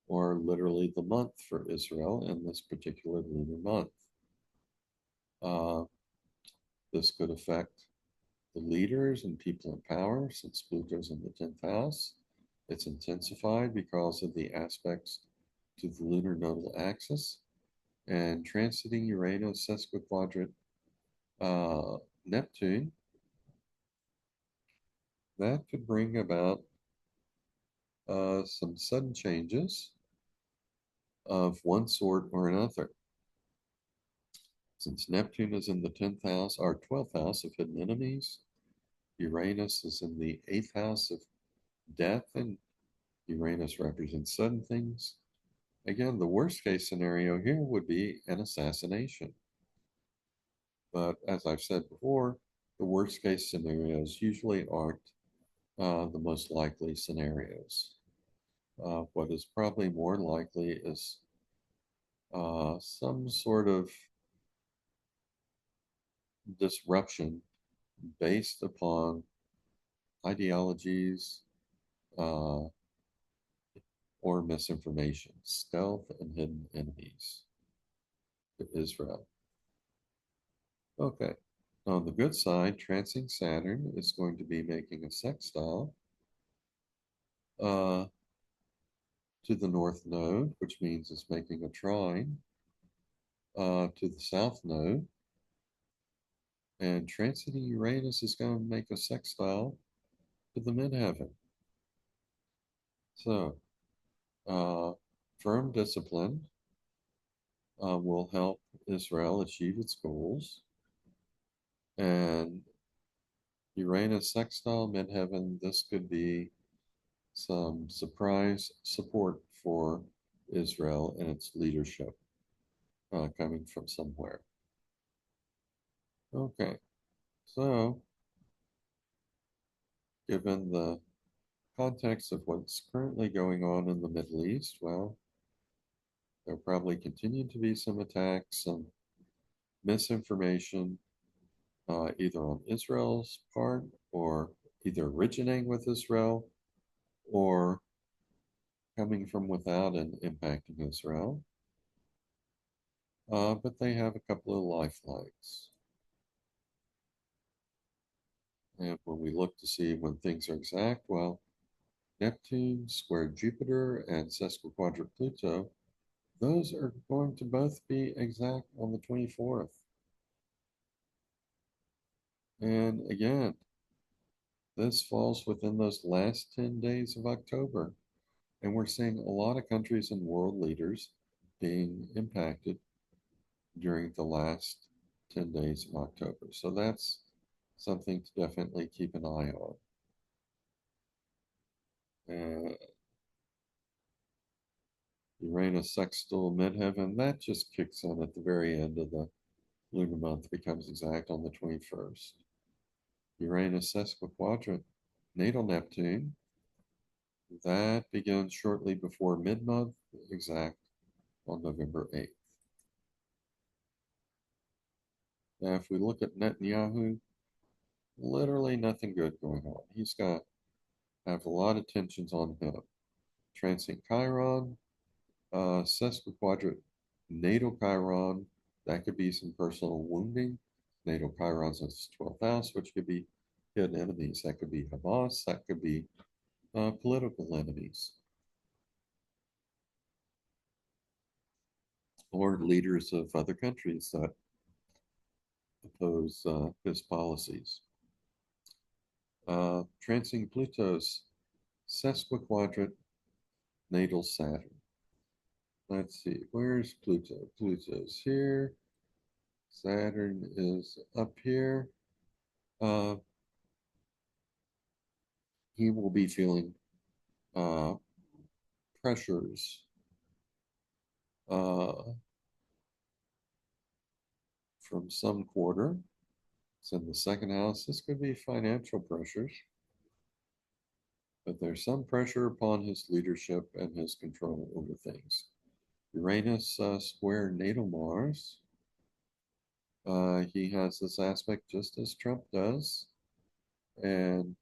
S1: or literally the month for Israel in this particular lunar month. Uh, this could affect the leaders and people in power since Pluto's in the 10th house. It's intensified because of the aspects to the lunar nodal axis and transiting Uranus sesquiquadrant Neptune. That could bring about some sudden changes of one sort or another. Since Neptune is in the 10th house, or 12th house of hidden enemies, Uranus is in the 8th house of death, and Uranus represents sudden things. Again, the worst case scenario here would be an assassination. But as I've said before, the worst case scenarios usually aren't the most likely scenarios. What is probably more likely is some sort of disruption based upon ideologies uh, or misinformation, stealth and hidden enemies to Israel. Okay, on the good side, transing Saturn is going to be making a sextile uh, to the north node, which means it's making a trine to the south node. And transiting Uranus is going to make a sextile to the midheaven. So, firm discipline will help Israel achieve its goals. And Uranus sextile midheaven, this could be some surprise support for Israel and its leadership coming from somewhere. Okay, so given the context of what's currently going on in the Middle East, well, there'll probably continue to be some attacks, some misinformation, either on Israel's part or either originating with Israel or coming from without and impacting Israel. But they have a couple of lifelines. And when we look to see when things are exact, well, Neptune squared Jupiter and sesquiquadrant Pluto, those are going to both be exact on the 24th. And again, this falls within those last 10 days of October. And we're seeing a lot of countries and world leaders being impacted during the last 10 days of October. So that's something to definitely keep an eye on. Uranus sextile midheaven, that just kicks in at the very end of the lunar month, becomes exact on the 21st. Uranus sesquiquadrant natal Neptune, that begins shortly before mid-month, exact on November 8th. Now, if we look at Netanyahu, literally nothing good going on. He's got have a lot of tensions on him. Transient Chiron, sesquiquadrant natal Chiron, that could be some personal wounding. Natal Chiron's in its 12th house, which could be hidden enemies. That could be Hamas, that could be political enemies, or leaders of other countries that oppose his policies. Transiting Pluto's sesquiquadrate natal Saturn. Let's see, where's Pluto? Pluto's here. Saturn is up here. Uh, he will be feeling uh, pressures uh, from some quarter. It's in the second house. This could be financial pressures, but there's some pressure upon his leadership and his control over things. Uranus square natal Mars. He has this aspect just as Trump does. And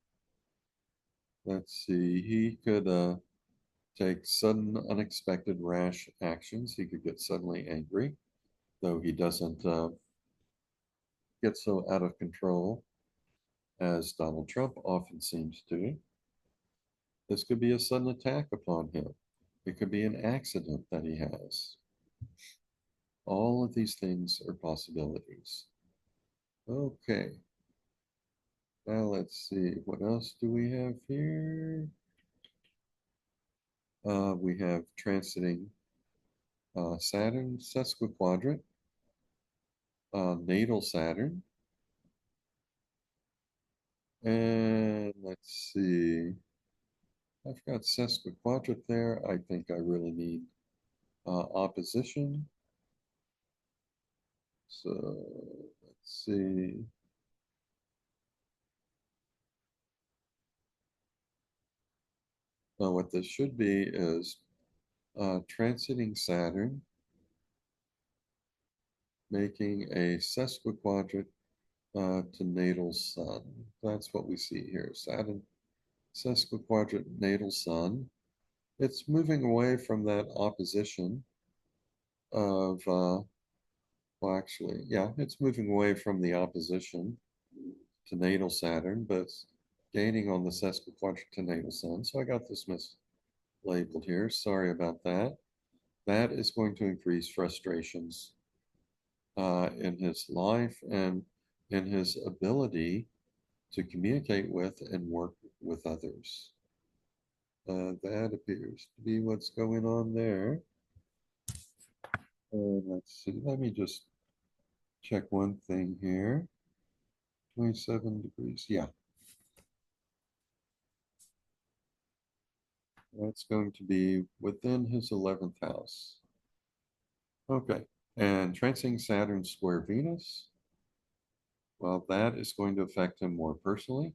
S1: let's see, he could take sudden, unexpected, rash actions. He could get suddenly angry, though he doesn't get so out of control as Donald Trump often seems to. This could be a sudden attack upon him. It could be an accident that he has. All of these things are possibilities. Okay. Now let's see. What else do we have here? We have transiting Saturn sesquiquadrate, natal Saturn. And let's see. I've got sesquiquadrate there. I think I really need opposition. So let's see. Now what this should be is transiting Saturn, making a sesquiquadrate to natal Sun. That's what we see here. Saturn sesquiquadrate natal Sun. It's moving away from that opposition of, well, actually, yeah, it's moving away from the opposition to natal Saturn, but it's gaining on the sesquiquadrate to natal Sun. So I got this mislabeled here. Sorry about that. That is going to increase frustrations in his life and in his ability to communicate with and work with others. That appears to be what's going on there. Let's see, let me just check one thing here. 27 degrees, yeah. That's going to be within his 11th house. Okay, and transiting Saturn square Venus, well, that is going to affect him more personally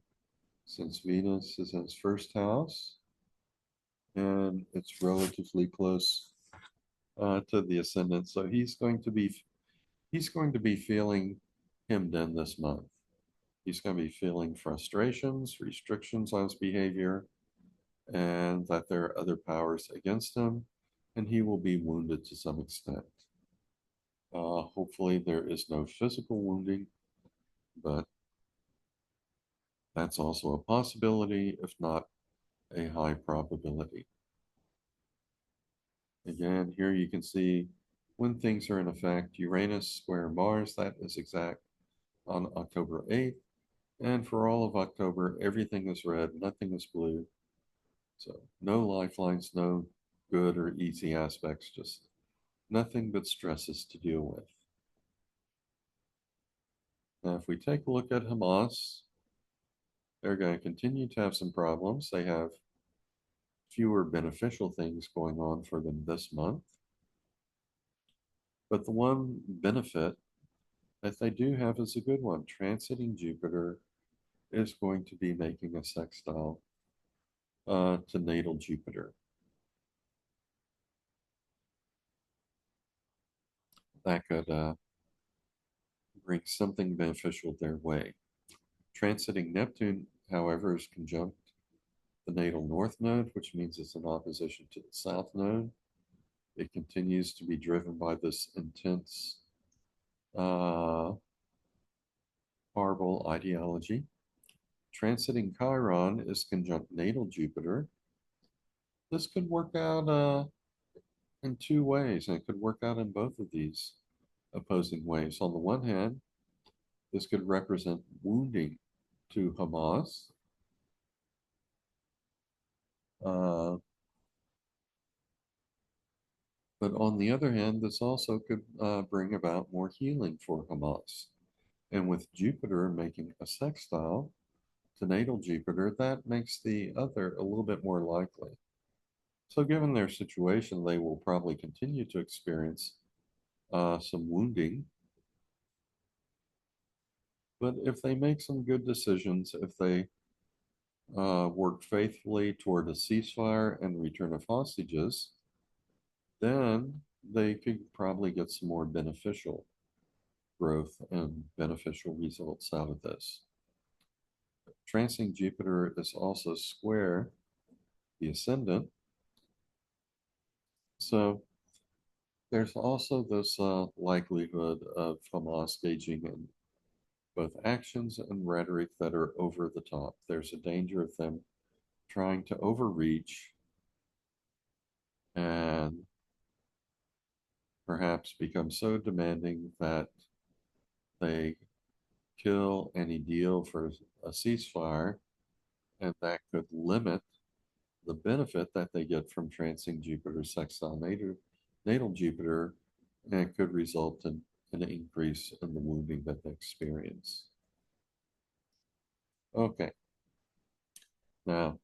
S1: since Venus is in his first house and it's relatively close to the ascendant. So he's going to be feeling hemmed in this month. He's going to be feeling frustrations, restrictions on his behavior, and that there are other powers against him, and he will be wounded to some extent. Hopefully, there is no physical wounding, but that's also a possibility, if not a high probability. Again, here you can see when things are in effect. Uranus square Mars, that is exact on October 8th. And for all of October, everything is red, nothing is blue. So no lifelines, no good or easy aspects, just nothing but stresses to deal with. Now, if we take a look at Hamas, they're going to continue to have some problems. They have fewer beneficial things going on for them this month. But the one benefit that they do have is a good one. Transiting Jupiter is going to be making a sextile to natal Jupiter. That could bring something beneficial their way. Transiting Neptune, however, is conjunct the natal north node, which means it's in opposition to the south node. It continues to be driven by this intense horrible ideology. Transiting Chiron is conjunct natal Jupiter. This could work out in two ways, and it could work out in both of these opposing ways. On the one hand, this could represent wounding to Hamas, Uh, but on the other hand, this also could bring about more healing for Hamas. And with Jupiter making a sextile to natal Jupiter, that makes the other a little bit more likely. So, given their situation, they will probably continue to experience some wounding. But if they make some good decisions, if they work faithfully toward a ceasefire and return of hostages, then they could probably get some more beneficial growth and beneficial results out of this. Trancing Jupiter is also square the ascendant. So there's also this likelihood of Hamas gauging in both actions and rhetoric that are over the top. There's a danger of them trying to overreach and perhaps become so demanding that they kill any deal for a ceasefire, and that could limit the benefit that they get from trancing Jupiter sextile natal Jupiter, and it could result in an increase in the wounding that they experience. Okay, now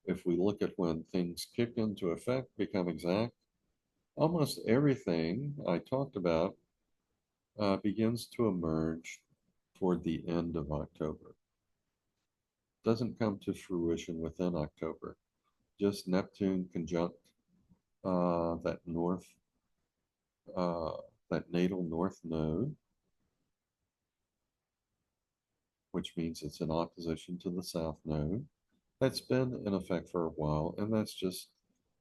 S1: if we look at when things kick into effect, become exact, almost everything I talked about begins to emerge toward the end of October. Doesn't come to fruition within October. Just Neptune conjunct that north, uh, that natal north node, which means it's in opposition to the south node. That's been in effect for a while, and that's just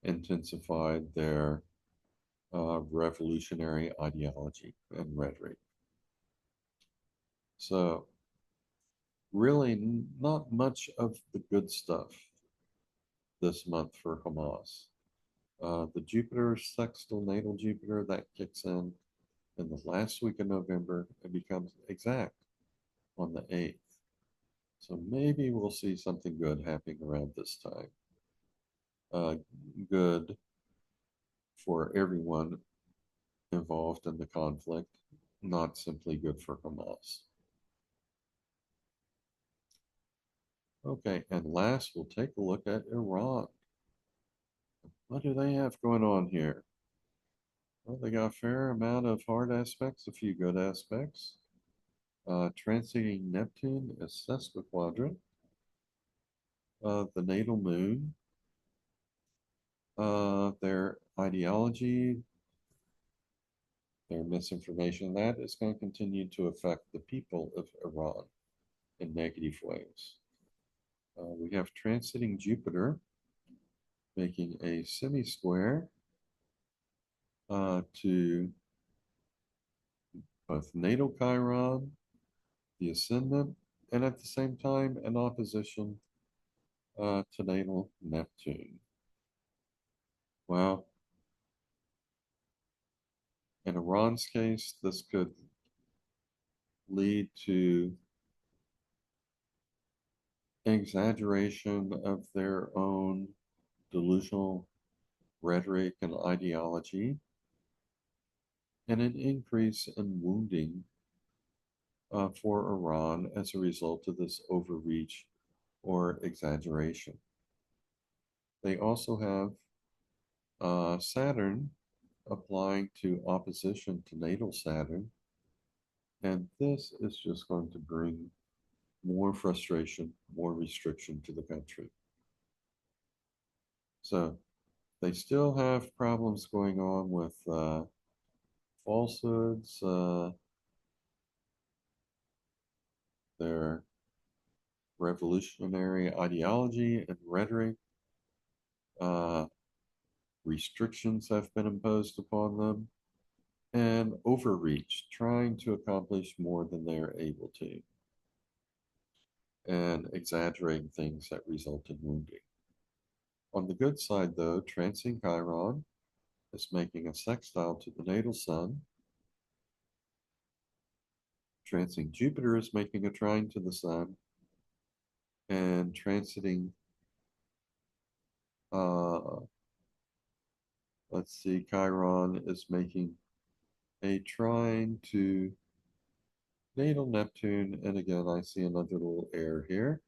S1: intensified their revolutionary ideology and rhetoric. So, really, not much of the good stuff this month for Hamas. The Jupiter sextile natal Jupiter that kicks in the last week of November and becomes exact on the 8th. So maybe we'll see something good happening around this time. Good for everyone involved in the conflict, not simply good for Hamas. Okay, and last we'll take a look at Iran. What do they have going on here? Well, they got a fair amount of hard aspects, a few good aspects. Transiting Neptune is sesquiquadrant. The natal moon, their ideology, their misinformation, that is going to continue to affect the people of Iran in negative ways. We have transiting Jupiter, making a semi-square to both natal Chiron, the ascendant, and at the same time an opposition to natal Neptune. Well, in Iran's case, this could lead to exaggeration of their own delusional rhetoric and ideology, and an increase in wounding for Iran as a result of this overreach or exaggeration. They also have Saturn applying to opposition to natal Saturn, and this is just going to bring more frustration, more restriction to the country. So they still have problems going on with falsehoods, their revolutionary ideology and rhetoric. Uh, Restrictions have been imposed upon them, and overreach, trying to accomplish more than they're able to, and exaggerating things that result in wounding. On the good side, though, Trancing Chiron is making a sextile to the natal sun. Trancing Jupiter is making a trine to the sun, and transiting Uh, let's see, Chiron is making a trine to natal Neptune. And again, I see another little error here.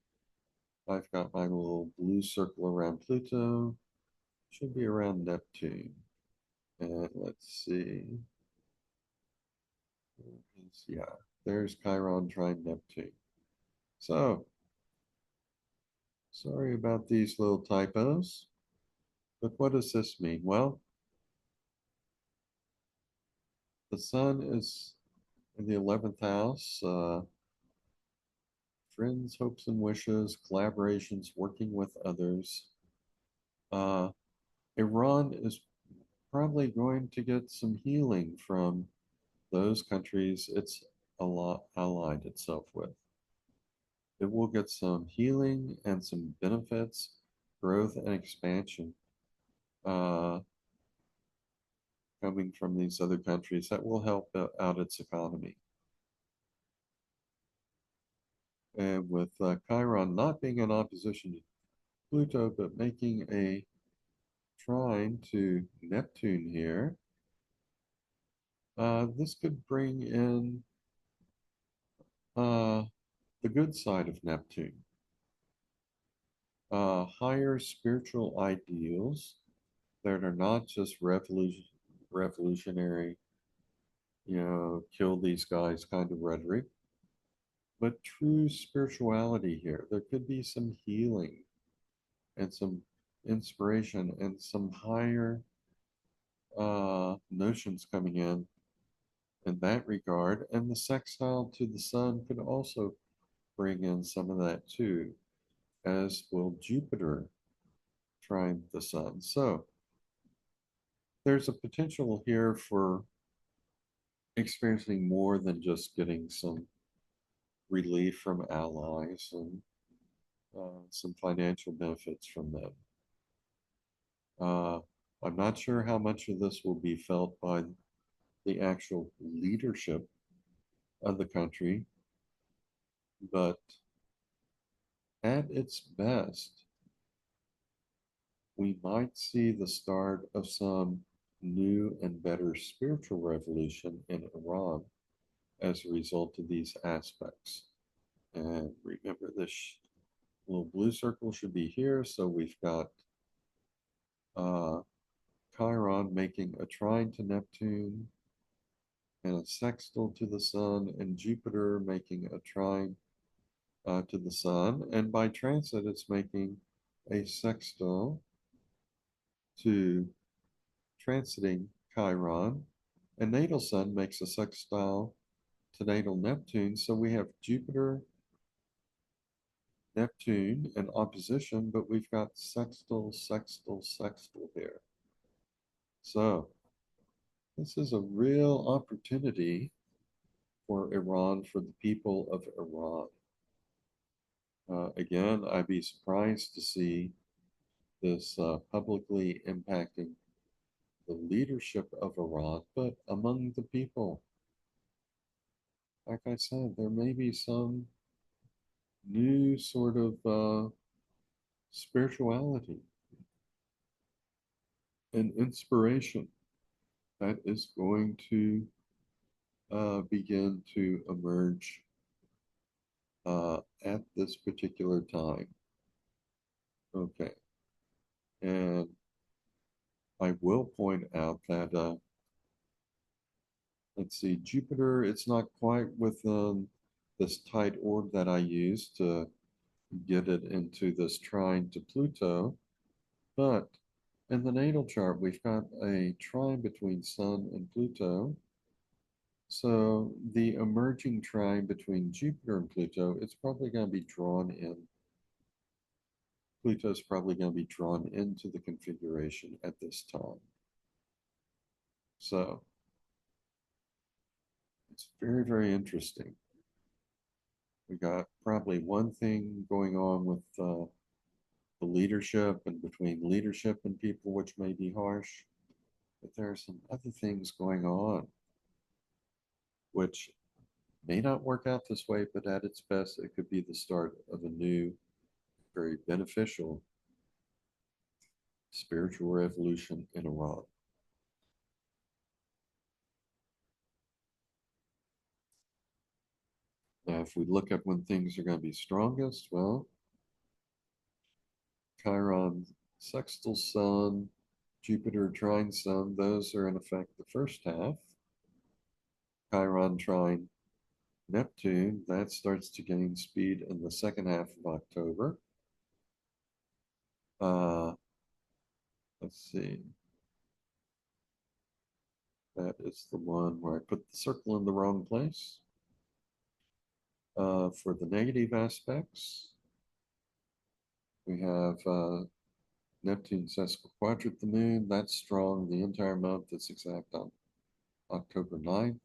S1: I've got my little blue circle around Pluto. Should be around Neptune. And let's see. Yeah, there's Chiron trine Neptune. So, sorry about these little typos, but what does this mean? Well, the sun is in the 11th house, friends, hopes, and wishes, collaborations, working with others. Uh, Iran is probably going to get some healing from those countries it's allied itself with. It will get some healing and some benefits, growth, and expansion uh, coming from these other countries that will help out its economy. And with Chiron not being in opposition to Pluto, but making a trine to Neptune here, this could bring in uh, the good side of Neptune, higher spiritual ideals that are not just revolutionary, kill these guys kind of rhetoric, but true spirituality here. There could be some healing and some inspiration and some higher notions coming in that regard. And the sextile to the sun could also bring in some of that too, as will Jupiter trine the sun. So there's a potential here for experiencing more than just getting some relief from allies and some financial benefits from them. Uh, I'm not sure how much of this will be felt by the actual leadership of the country, but at its best, we might see the start of some new and better spiritual revolution in Iran as a result of these aspects. And remember, this little blue circle should be here. So we've got uh, Chiron making a trine to Neptune and a sextile to the sun, and Jupiter making a trine to the sun. And by transit, it's making a sextile to transiting Chiron. And natal sun makes a sextile to natal Neptune. So we have Jupiter, Neptune in opposition, but we've got sextile, sextile, sextile here. So this is a real opportunity for Iran, for the people of Iran. Again, I'd be surprised to see this publicly impacting the leadership of Iran, but among the people. Like I said, there may be some new sort of spirituality and inspiration that is going to begin to emerge at this particular time. Okay. And I will point out that, let's see, Jupiter, it's not quite within this tight orb that I used to get it into this trine to Pluto, but in the natal chart, we've got a trine between Sun and Pluto. So the emerging trine between Jupiter and Pluto, it's probably going to be drawn in. Pluto's probably going to be drawn into the configuration at this time. So it's very, very interesting. We got probably one thing going on with the leadership and between leadership and people, which may be harsh, but there are some other things going on which may not work out this way, but at its best, it could be the start of a new, very beneficial spiritual revolution in Iran. Now, if we look at when things are going to be strongest, well, Chiron sextile Sun, Jupiter trine Sun, those are in effect the first half. Chiron trine Neptune, that starts to gain speed in the second half of October. Uh, let's see. That is the one where I put the circle in the wrong place. For the negative aspects, we have Neptune sesquiquadrate the moon. That's strong the entire month. It's exact on October 9th.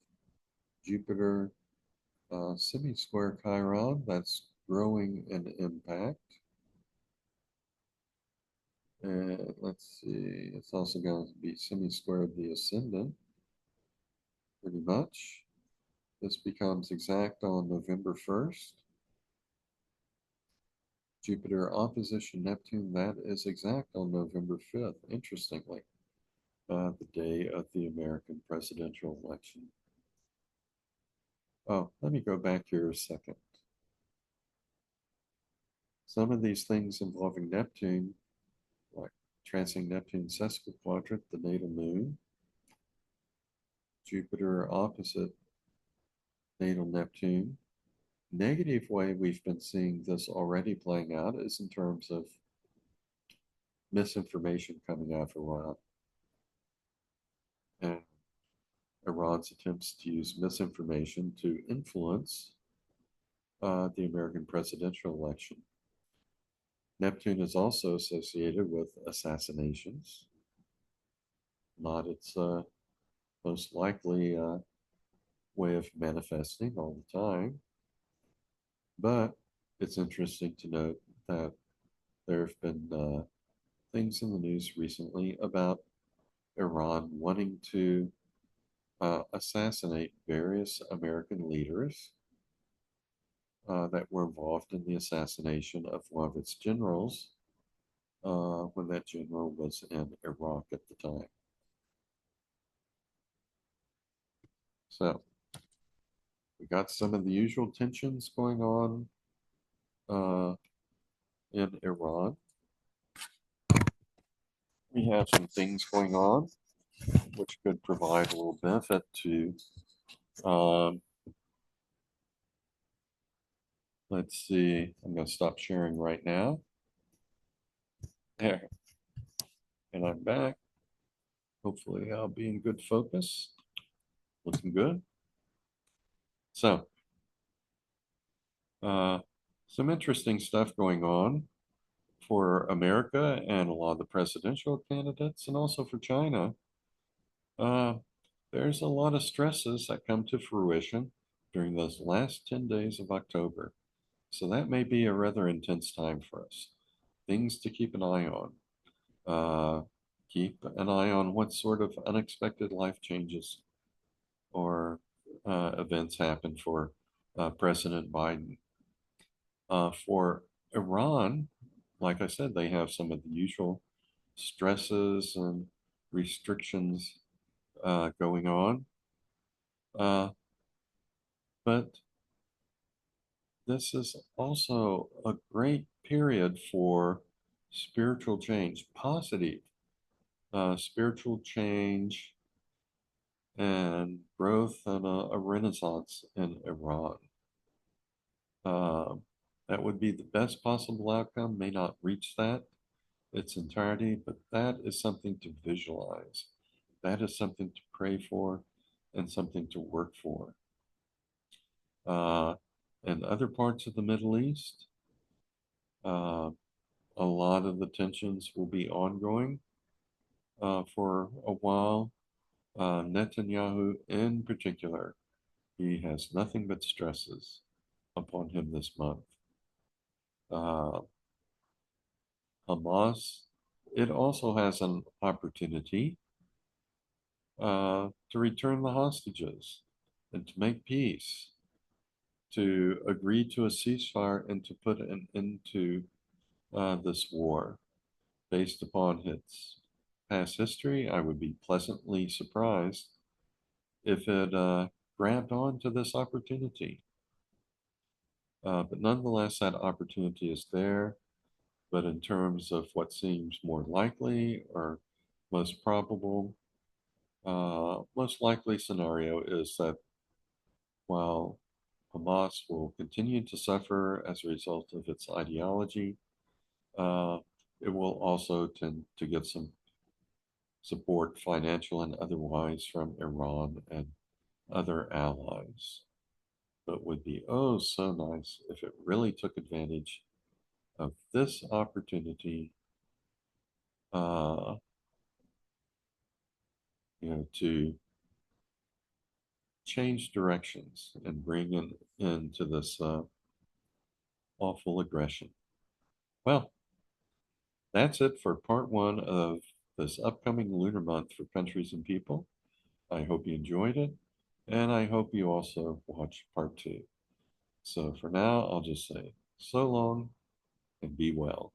S1: Jupiter semi-square Chiron. That's growing in impact. And let's see, it's also going to be semi-squared the ascendant, pretty much. This becomes exact on November 1st. Jupiter opposition Neptune, that is exact on November 5th, interestingly, the day of the American presidential election. Oh, let me go back here a second. Some of these things involving Neptune, like transing Neptune sesquiquadrate, the natal moon, Jupiter opposite natal Neptune. Negative way we've been seeing this already playing out is in terms of misinformation coming out of Iran and Iran's attempts to use misinformation to influence the American presidential election. Neptune is also associated with assassinations, not its most likely way of manifesting all the time. But it's interesting to note that there have been things in the news recently about Iran wanting to assassinate various American leaders that were involved in the assassination of one of its generals when that general was in Iraq at the time. So we got some of the usual tensions going on uh, in Iran. We have some things going on which could provide a little benefit to, um, let's see, I'm going to stop sharing right now. There, and I'm back. Hopefully I'll be in good focus. Looking good. So, uh, some interesting stuff going on for America and a lot of the presidential candidates, and also for China. Uh, there's a lot of stresses that come to fruition during those last 10 days of October. So that may be a rather intense time for us. Things to keep an eye on. Keep an eye on what sort of unexpected life changes or events happen for President Biden. For Iran, like I said, they have some of the usual stresses and restrictions going on. But this is also a great period for spiritual change, positive spiritual change and growth and a renaissance in Iran. Uh, that would be the best possible outcome, may not reach that its entirety, but that is something to visualize. That is something to pray for and something to work for. In other parts of the Middle East, uh, a lot of the tensions will be ongoing for a while. Netanyahu, in particular, he has nothing but stresses upon him this month. Uh, Hamas, it also has an opportunity to return the hostages and to make peace, to agree to a ceasefire and to put an end to this war. based upon its past history, I would be pleasantly surprised if it grabbed on to this opportunity. But nonetheless, that opportunity is there. But in terms of what seems more likely or most probable, most likely scenario is that while Hamas will continue to suffer as a result of its ideology, uh, it will also tend to get some support, financial and otherwise, from Iran and other allies. But would be oh so nice if it really took advantage of this opportunity, uh, to change directions and bring in into this awful aggression. Well, that's it for part one of this upcoming lunar month for countries and people. I hope you enjoyed it, and I hope you also watch part two. So for now, I'll just say so long and be well.